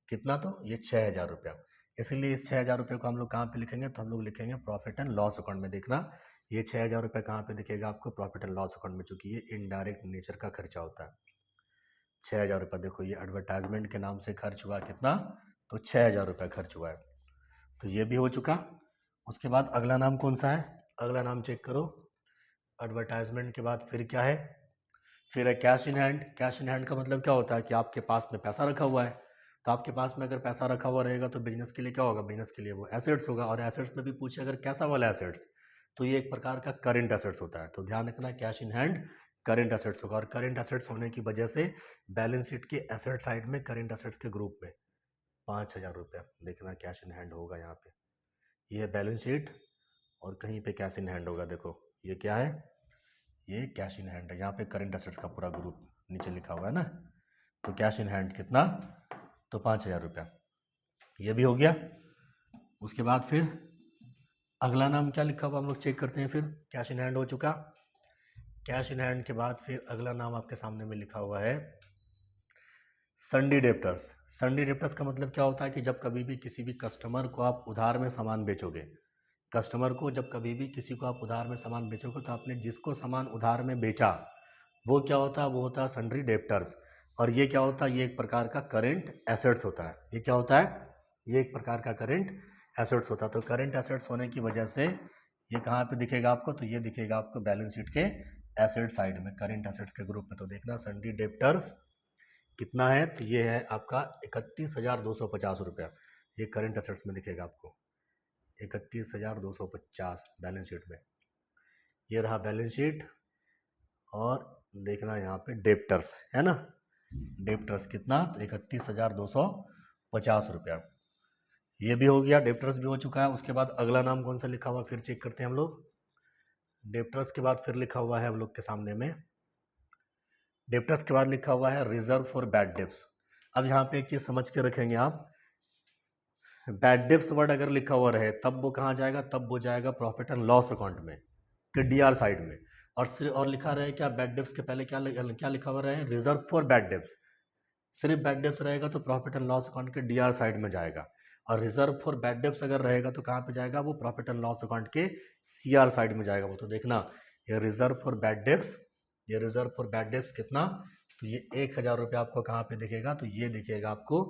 कितना, तो ये 6,000 रुपया। इसीलिए इस 6,000 रुपये को हम लोग कहाँ पे लिखेंगे, तो हम लोग लिखेंगे प्रॉफिट एंड लॉस अकाउंट में। देखना ये 6,000 रुपये कहाँ पे दिखेगा आपको, प्रॉफिट एंड लॉस अकाउंट में, चूंकि ये इनडायरेक्ट नेचर का खर्चा होता है। 6,000 रुपये, देखो ये एडवर्टाइजमेंट के नाम से खर्च हुआ कितना, तो 6,000 रुपये खर्च हुआ है। तो ये भी हो चुका। उसके बाद अगला नाम कौन सा है, अगला नाम चेक करो। एडवर्टाइजमेंट के बाद फिर क्या है, फिर है cash in hand. Cash in hand का मतलब क्या होता है कि आपके पास में पैसा रखा हुआ है। तो आपके पास में अगर पैसा रखा हुआ रहेगा तो बिजनेस के लिए क्या होगा, बिजनेस के लिए वो एसेट्स होगा। और एसेट्स में भी पूछे अगर कैसा वाला एसेट्स, तो ये एक प्रकार का करंट एसेट्स होता है। तो ध्यान रखना cash in hand current assets होगा। और करंट एसेट्स होने की वजह से बैलेंस शीट के एसेट साइड में करंट एसेट्स के ग्रुप में 5,000 रुपया देखना कैश इन हैंड होगा यहाँ पे। ये है बैलेंस शीट और कहीं पे कैश इन हैंड होगा। देखो ये क्या है, ये कैश इन हैंड है। यहाँ पे करंट एसेट्स का पूरा ग्रुप नीचे लिखा हुआ है ना। तो कैश इन हैंड कितना, तो 5,000 रुपया, ये भी हो गया। उसके बाद फिर अगला नाम क्या लिखा हुआ हम लोग चेक करते हैं। फिर कैश इन हैंड हो चुका। कैश इन हैंड के बाद फिर अगला नाम आपके सामने में लिखा हुआ है सन्डी डेप्टर्स। सन्डी डेप्टर्स का मतलब क्या होता है कि जब कभी भी किसी भी कस्टमर को आप उधार में सामान बेचोगे, कस्टमर को जब कभी भी किसी को आप उधार में सामान बेचोगे, तो आपने जिसको सामान उधार में बेचा वो क्या होता है, वो होता है सन्ड्री डेप्टर्स। और ये क्या होता है, ये एक प्रकार का करेंट एसेट्स होता है। ये क्या होता है, ये एक प्रकार का करेंट एसेट्स होता है। तो करेंट एसेट्स होने की वजह से ये कहाँ पे दिखेगा आपको, तो ये दिखेगा आपको बैलेंस शीट के एसेट साइड में, करेंट एसेट्स के ग्रुप में। तो देखना सन्ड्री डेप्टर्स कितना है, तो ये है आपका 31,250 रुपया। ये करेंट एसेट्स में दिखेगा आपको 31,250 बैलेंस शीट में। ये रहा बैलेंस शीट। और देखना यहाँ पे डेप्टर्स है ना, डेप्टर्स कितना, तो 31,250 रुपया। ये भी हो गया, डेप्टर्स भी हो चुका है। उसके बाद अगला नाम कौन सा लिखा हुआ फिर चेक करते हैं हम लोग। डेप्टर्स के बाद फिर लिखा हुआ है हम लोग के सामने में डेप्टर्स के बाद लिखा हुआ है रिजर्व फॉर बैड डेप्स। अब यहाँ पे एक चीज़ समझ के रखेंगे आप, बैड डेप्स वर्ड अगर लिखा हुआ रहे तब वो कहाँ जाएगा, तब वो जाएगा प्रॉफिट एंड लॉस अकाउंट में कि डीआर साइड में। और लिखा रहे क्या, बैड डेप्स के पहले क्या लिखा हुआ रहे, रिजर्व फॉर बैड डेप्स। सिर्फ बैड डेप्स रहेगा तो प्रॉफिट एंड लॉस अकाउंट के डीआर साइड में जाएगा, और रिजर्व फॉर बैड डेप्स अगर रहेगा तो कहाँ पे जाएगा, वो प्रॉफिट एंड लॉस अकाउंट के सीआर साइड में जाएगा। वो तो देखना, ये रिजर्व फॉर बैड डेप्स, ये रिजर्व फॉर बैड डेप्स कितना, तो ये 1,000 रुपये आपको कहाँ पे दिखेगा, तो ये दिखेगा आपको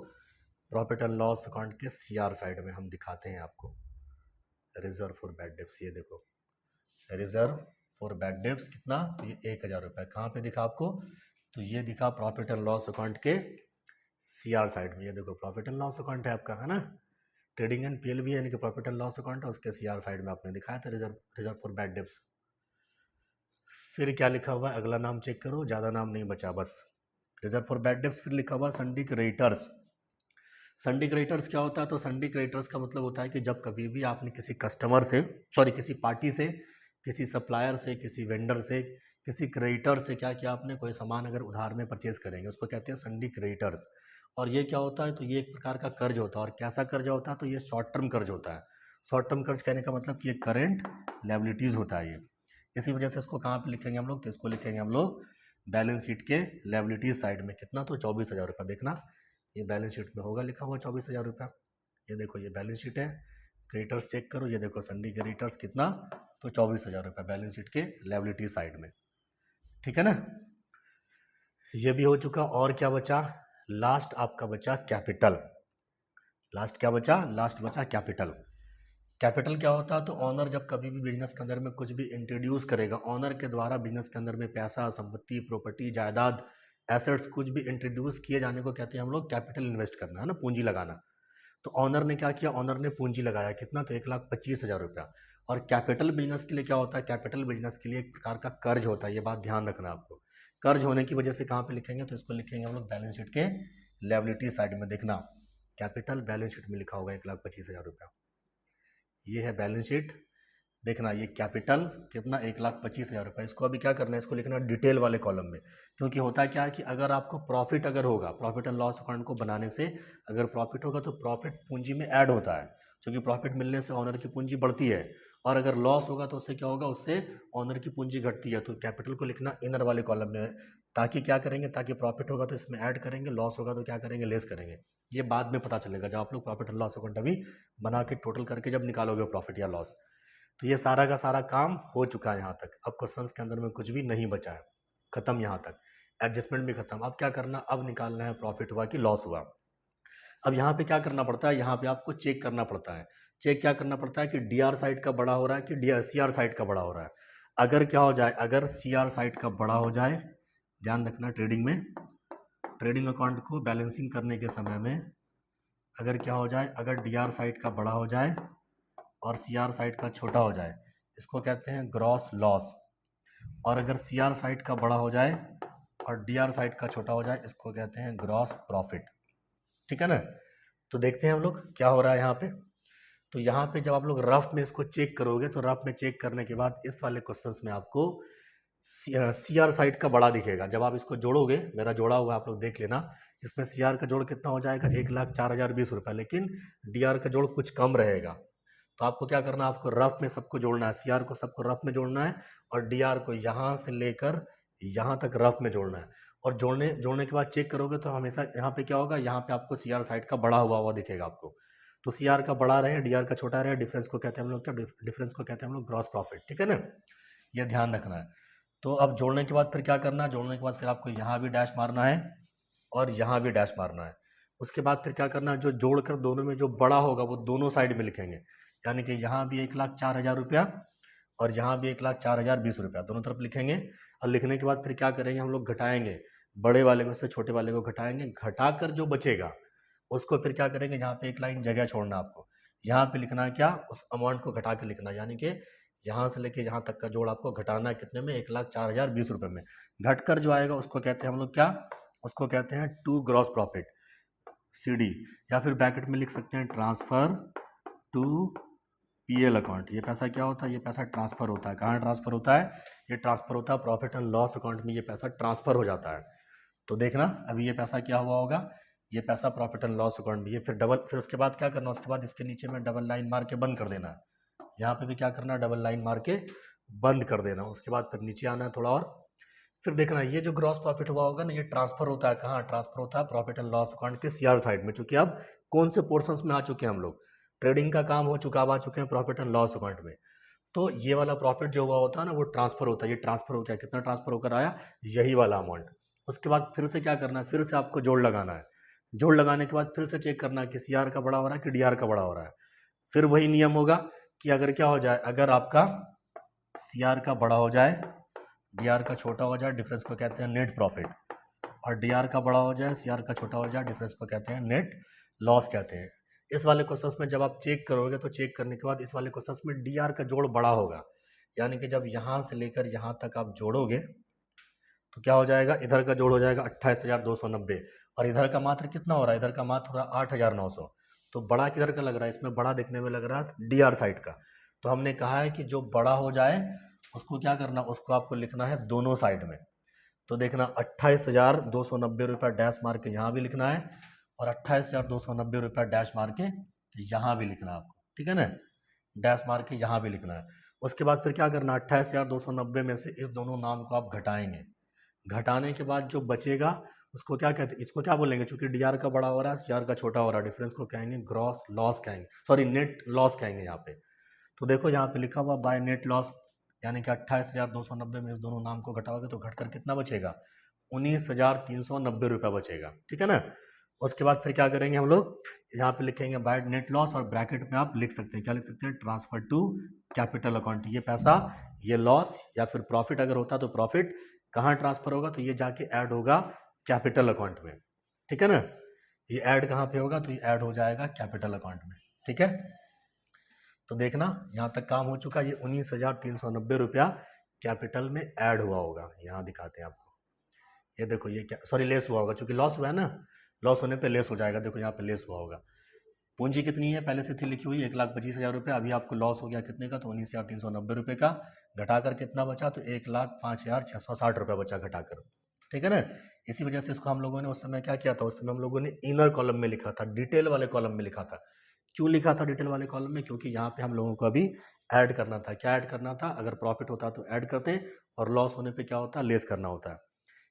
प्रॉफिट एंड लॉस अकाउंट के सीआर साइड में। हम दिखाते हैं आपको रिजर्व फॉर बैड डेप्स, ये देखो रिजर्व फॉर बैड डेप्स कितना, तो ये 1,000 रुपये कहाँ पे दिखा आपको, तो ये दिखा प्रॉफिट एंड लॉस अकाउंट के सीआर साइड में। ये देखो प्रॉफिट एंड लॉस अकाउंट है आपका, है ना, ट्रेडिंग एंड पीएलवी यानी कि प्रॉफिट एंड लॉस अकाउंट है, उसके सीआर साइड में आपने दिखाया था रिजर्व फॉर बैड डेप्स। फिर क्या लिखा हुआ है, अगला नाम चेक करो, ज़्यादा नाम नहीं बचा बस, रिजर्व फॉर बैड डेप्स। फिर लिखा हुआ संडी क्रेडिटर्स। संडी क्रेडिटर्स क्या होता है, तो संडी क्रेडिटर्स का मतलब होता है कि जब कभी भी आपने किसी कस्टमर से, सॉरी किसी पार्टी से, किसी सप्लायर से, किसी वेंडर से, किसी क्रेडिटर से क्या किया आपने, कोई सामान अगर उधार में परचेज करेंगे उसको कहते हैं संडी क्रेडिटर्स। और ये क्या होता है, तो ये एक प्रकार का कर्ज होता है। और कैसा कर्ज होता है, तो ये शॉर्ट टर्म कर्ज होता है। शॉर्ट टर्म कर्ज कहने का मतलब कि ये करेंट लायबिलिटीज़ होता है ये। इसी वजह से इसको कहाँ पे लिखेंगे हम लोग, तो इसको लिखेंगे हम लोग बैलेंस शीट के लायबिलिटीज साइड में। कितना, तो 24,000 रुपये। देखना ये बैलेंस शीट में होगा लिखा हुआ 24,000 रुपया। ये देखो ये बैलेंस शीट है, क्रेडिटर्स चेक करो, ये देखो संडी क्रेडिटर्स कितना, तो 24,000 रुपया बैलेंस शीट के लायबिलिटी साइड में। ठीक है ना, ये भी हो चुका। और क्या बचा, लास्ट आपका बचा कैपिटल। लास्ट क्या बचा, लास्ट बचा कैपिटल। कैपिटल क्या होता है, तो ऑनर जब कभी भी बिजनेस के अंदर में कुछ भी इंट्रोड्यूस करेगा, ऑनर के द्वारा बिजनेस के अंदर में पैसा, संपत्ति, प्रॉपर्टी, जायदाद, एसेट्स कुछ भी इंट्रोड्यूस किए जाने को कहते हैं हम लोग कैपिटल इन्वेस्ट करना, है ना, पूंजी लगाना। तो ऑनर ने क्या किया, ऑनर ने पूंजी लगाया कितना, तो 1,25,000 रुपया। और कैपिटल बिजनेस के लिए क्या होता है, कैपिटल बिजनेस के लिए एक प्रकार का कर्ज होता है, ये बात ध्यान रखना आपको। कर्ज होने की वजह से कहाँ पे लिखेंगे, तो इसको लिखेंगे हम लोग बैलेंस शीट के लायबिलिटी साइड में। देखना कैपिटल बैलेंस शीट में लिखा होगा 1,25,000 रुपया, ये है बैलेंस शीट। देखना ये कैपिटल कितना, 1,25,000 रुपये। इसको अभी क्या करना है, इसको लिखना डिटेल वाले कॉलम में। क्योंकि होता है क्या है कि अगर आपको प्रॉफिट अगर होगा, प्रॉफिट एंड लॉस अकाउंट को बनाने से अगर प्रॉफिट होगा तो प्रॉफिट पूंजी में ऐड होता है, क्योंकि प्रॉफिट मिलने से ऑनर की पूंजी बढ़ती है। और अगर लॉस होगा तो उससे क्या होगा, उससे ऑनर की पूंजी घटती है। तो कैपिटल को लिखना इनर वाले कॉलम में, ताकि क्या करेंगे, ताकि प्रॉफिट होगा तो इसमें ऐड करेंगे, लॉस होगा तो क्या करेंगे, लेस करेंगे। ये बाद में पता चलेगा जब आप लोग प्रॉफिट एंड लॉस अकाउंट अभी बना के टोटल करके जब निकालोगे प्रॉफिट या लॉस। तो ये सारा का सारा काम हो चुका है यहाँ तक। अब क्वेश्चंस के अंदर में कुछ भी नहीं बचा है, खत्म यहाँ तक, एडजस्टमेंट भी खत्म। अब क्या करना, अब निकालना है प्रॉफिट हुआ कि लॉस हुआ। अब यहाँ पे क्या करना पड़ता है, यहाँ पे आपको चेक करना पड़ता है। चेक क्या करना पड़ता है कि डीआर साइड का बड़ा हो रहा है कि डी सीआर साइड का बड़ा हो रहा है। अगर क्या हो जाए, अगर सीआर साइड का बड़ा हो जाए, ध्यान रखना ट्रेडिंग में, ट्रेडिंग अकाउंट को बैलेंसिंग करने के समय में अगर क्या हो जाए, अगर डीआर साइड का बड़ा हो जाए और सीआर साइड का छोटा हो जाए, इसको कहते हैं ग्रॉस लॉस। और अगर सीआर साइड का बड़ा हो जाए और डीआर साइड का छोटा हो जाए, इसको कहते हैं ग्रॉस प्रॉफिट। ठीक है ना, तो देखते हैं हम लोग क्या हो रहा है यहाँ पे। तो यहाँ पे जब आप लोग रफ में इसको चेक करोगे, तो रफ में चेक करने के बाद इस वाले क्वेश्चंस में आपको सीआर साइड का बड़ा दिखेगा। जब आप इसको जोड़ोगे, मेरा जोड़ा हुआ आप लोग देख लेना, इसमें सीआर का जोड़ कितना हो जाएगा, 1,04,020 रुपये, लेकिन डीआर का जोड़ कुछ कम रहेगा। तो आपको क्या करना है, आपको रफ में सबको जोड़ना है, सीआर को सबको रफ में जोड़ना है और डीआर को यहाँ से लेकर यहाँ तक रफ में जोड़ना है। और जोड़ने के बाद चेक करोगे तो हमेशा यहाँ पे क्या होगा, यहाँ पे आपको सीआर साइड का बड़ा हुआ दिखेगा आपको। तो सीआर का बड़ा रहे, डीआर का छोटा रहे, डिफरेंस को कहते हैं हम लोग क्या, डिफरेंस को कहते हैं हम लोग ग्रॉस प्रॉफिट। ठीक है ना, ये ध्यान रखना है। तो अब जोड़ने के बाद फिर क्या करना है, जोड़ने के बाद फिर आपको यहाँ भी डैश मारना है और यहाँ भी डैश मारना है। उसके बाद फिर क्या करना है, जो जोड़कर दोनों में जो बड़ा होगा वो दोनों साइड में लिखेंगे। यानी कि यहाँ भी 1,04,000 रुपया और यहाँ भी 1,04,020 रुपया, दोनों तरफ लिखेंगे। और लिखने के बाद फिर क्या करेंगे, हम लोग घटाएंगे, बड़े वाले में से छोटे वाले को घटाएंगे, घटाकर जो बचेगा उसको फिर क्या करेंगे, यहाँ पे एक लाइन जगह छोड़ना आपको, यहाँ पे लिखना है क्या, उस अमाउंट को घटा के लिखना। यानी कि यहाँ से लेके यहाँ तक का जोड़ आपको घटाना है कितने में, 1,04,020 रुपये में। घटकर जो आएगा उसको कहते हैं हम लोग क्या, उसको कहते हैं टू ग्रॉस प्रॉफिट, CD, या फिर ब्रैकेट में लिख सकते हैं ट्रांसफर टू पीएल अकाउंट। ये पैसा क्या होता है? ये पैसा ट्रांसफ़र होता है। कहाँ ट्रांसफ़र होता है? ये ट्रांसफ़र होता है प्रॉफिट एंड लॉस अकाउंट में, ये पैसा ट्रांसफ़र हो जाता है। तो देखना अभी ये पैसा क्या हुआ होगा, ये पैसा प्रॉफिट एंड लॉस अकाउंट में, ये फिर उसके बाद क्या करना, उसके बाद इसके नीचे में डबल लाइन मार के बंद कर देना है। यहाँ पे भी क्या करना है, डबल लाइन मार के बंद कर देना। उसके बाद फिर नीचे आना है थोड़ा और, फिर देखना ये जो ग्रॉस प्रॉफिट हुआ होगा ना, ये ट्रांसफर होता है कहाँ? ट्रांसफर होता है प्रॉफिट एंड लॉस अकाउंट के सीआर साइड में। चूंकि अब कौन से पोर्शंस में आ चुके हैं हम लोग, ट्रेडिंग का काम हो चुका, अब आ चुके हैं प्रॉफिट एंड लॉस अकाउंट में। तो ये वाला प्रॉफिट जो हुआ होता है ना, वो ट्रांसफर होता है। ये ट्रांसफर हो गया, कितना ट्रांसफर होकर आया? यही वाला अमाउंट। उसके बाद फिर से क्या करना है, फिर से आपको जोड़ लगाना है। जोड़ लगाने के बाद फिर से चेक करना है कि सीआर का बड़ा हो रहा है कि डीआर का बड़ा हो रहा है। फिर वही नियम होगा कि अगर क्या हो जाए, अगर आपका सीआर का बड़ा हो जाए, डीआर का छोटा हो जाए, डिफरेंस को कहते हैं नेट प्रॉफिट, और डीआर का बड़ा हो जाए, सीआर का छोटा हो जाए, डिफरेंस को कहते हैं नेट लॉस कहते हैं। इस वाले क्वेश्चन में जब आप चेक करोगे तो चेक करने के बाद इस वाले क्वेश्चन में डीआर का जोड़ बड़ा होगा, यानी कि जब यहाँ से लेकर यहाँ तक आप जोड़ोगे तो क्या हो जाएगा, इधर का जोड़ हो जाएगा 28,290, और इधर का मात्र कितना हो रहा है, इधर का मात्र हो रहा है 8,900। तो बड़ा किधर का लग रहा है, इसमें बड़ा देखने में लग रहा है डीआर साइड का। तो हमने कहा है कि जो बड़ा हो जाए उसको क्या करना, उसको आपको लिखना है दोनों साइड में। तो देखना 28,290 रुपया डैश मार के यहाँ भी लिखना है, और 28,290 रुपया डैश मार के यहाँ भी लिखना है आपको, ठीक है ना, डैश मार के यहाँ भी लिखना है। उसके बाद फिर क्या करना, 28,290 में से इस दोनों नाम को आप घटाएंगे। घटाने के बाद जो बचेगा उसको क्या कहते हैं, इसको क्या बोलेंगे, चूंकि डीआर का बड़ा हो रहा है, सीआर का छोटा हो रहा है, डिफरेंस को कहेंगे ग्रॉस लॉस कहेंगे, सॉरी नेट लॉस कहेंगे यहाँ पे। तो देखो यहाँ पे लिखा हुआ बाय नेट लॉस, यानी कि 28,290 में इस दोनों नाम को घटाओगे तो घटकर कितना बचेगा, 19,390 रुपया बचेगा, ठीक है ना। उसके बाद फिर क्या करेंगे हम लोग, यहाँ पे लिखेंगे बाय नेट लॉस, और ब्रैकेट में आप लिख सकते हैं, क्या लिख सकते हैं, ट्रांसफर टू कैपिटल अकाउंट। ये पैसा, ये लॉस या फिर प्रॉफिट अगर होता तो प्रॉफिट कहाँ ट्रांसफर होगा, तो ये जाके ऐड होगा कैपिटल अकाउंट में, ठीक है ना। ये ऐड कहाँ पे होगा, तो ये ऐड हो जाएगा कैपिटल अकाउंट में, ठीक है। तो देखना यहाँ तक काम हो चुका, ये 19,390 रुपया कैपिटल में ऐड हुआ होगा, यहाँ दिखाते हैं आपको। ये देखो ये क्या, सॉरी लेस हुआ होगा, चूंकि लॉस हुआ है ना, लॉस होने पे लेस हो जाएगा, देखो यहाँ पे लेस हुआ होगा। पूंजी कितनी है, पहले से थी लिखी हुई 1,25,000 रुपये, अभी आपको लॉस हो गया कितने का, तो 19,390 रुपये का। घटाकर कितना बचा, तो 1,05,660 रुपये बचा घटाकर, ठीक है ना। इसी वजह से इसको हम लोगों ने उस समय क्या किया था, उस समय हम लोगों ने इनर कॉलम में लिखा था, डिटेल वाले कॉलम में लिखा था। क्यों लिखा था डिटेल वाले कॉलम में, क्योंकि यहाँ पे हम लोगों को अभी ऐड करना था। क्या ऐड करना था, अगर प्रॉफिट होता तो ऐड करते, और लॉस होने पे क्या होता है, लेस करना होता है।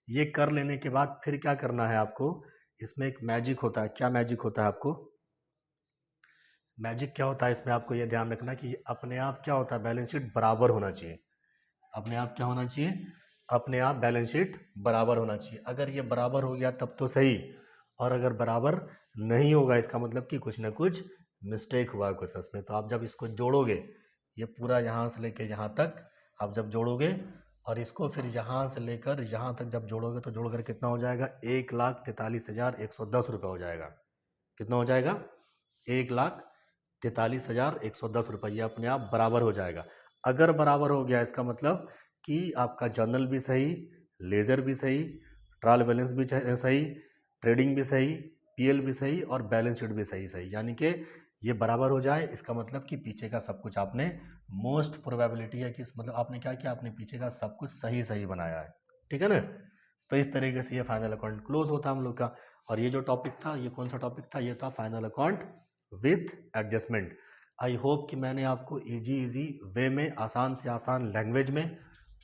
ये कर लेने के बाद फिर क्या करना है आपको, इसमें एक मैजिक होता है। क्या मैजिक होता है आपको, मैजिक क्या होता है इसमें, आपको ये ध्यान रखना कि अपने आप क्या होता है, बैलेंस शीट बराबर होना चाहिए। अपने आप क्या होना चाहिए, अपने आप बैलेंस शीट बराबर होना चाहिए। अगर ये बराबर हो गया तब तो सही, और अगर बराबर नहीं होगा इसका मतलब कि कुछ ना कुछ मिस्टेक हुआ है क्वेश्चन में। तो आप जब इसको जोड़ोगे, ये पूरा यहाँ से लेकर यहाँ तक आप जब जोड़ोगे, और इसको फिर यहाँ से लेकर यहाँ तक जब जोड़ोगे, तो जोड़कर कितना हो जाएगा, 1,43,110 रुपये हो जाएगा। कितना हो जाएगा, 1,43,110 रुपये। ये अपने आप बराबर हो जाएगा। अगर बराबर हो गया इसका मतलब कि आपका जर्नल भी सही, लेजर भी सही, ट्रायल बैलेंस भी सही, ट्रेडिंग भी सही, पीएल भी सही, और बैलेंस शीट भी सही, यानी कि ये बराबर हो जाए, इसका मतलब कि पीछे का सब कुछ आपने, मोस्ट प्रोबेबिलिटी है कि मतलब आपने क्या किया, आपने पीछे का सब कुछ सही बनाया है, ठीक है ना। तो इस तरीके से ये फाइनल अकाउंट क्लोज होता है हम लोग का। और ये जो टॉपिक था, ये कौन सा टॉपिक था, ये था final account with adjustment. I hope कि मैंने आपको इजी वे में, आसान से आसान लैंग्वेज में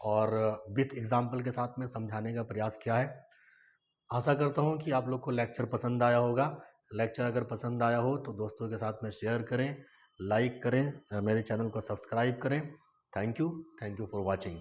और विथ एग्जाम्पल के साथ में समझाने का प्रयास किया है। आशा करता हूँ कि आप लोग को लेक्चर पसंद आया होगा। लेक्चर अगर पसंद आया हो तो दोस्तों के साथ में शेयर करें, लाइक करें, मेरे चैनल को सब्सक्राइब करें। Thank you for watching.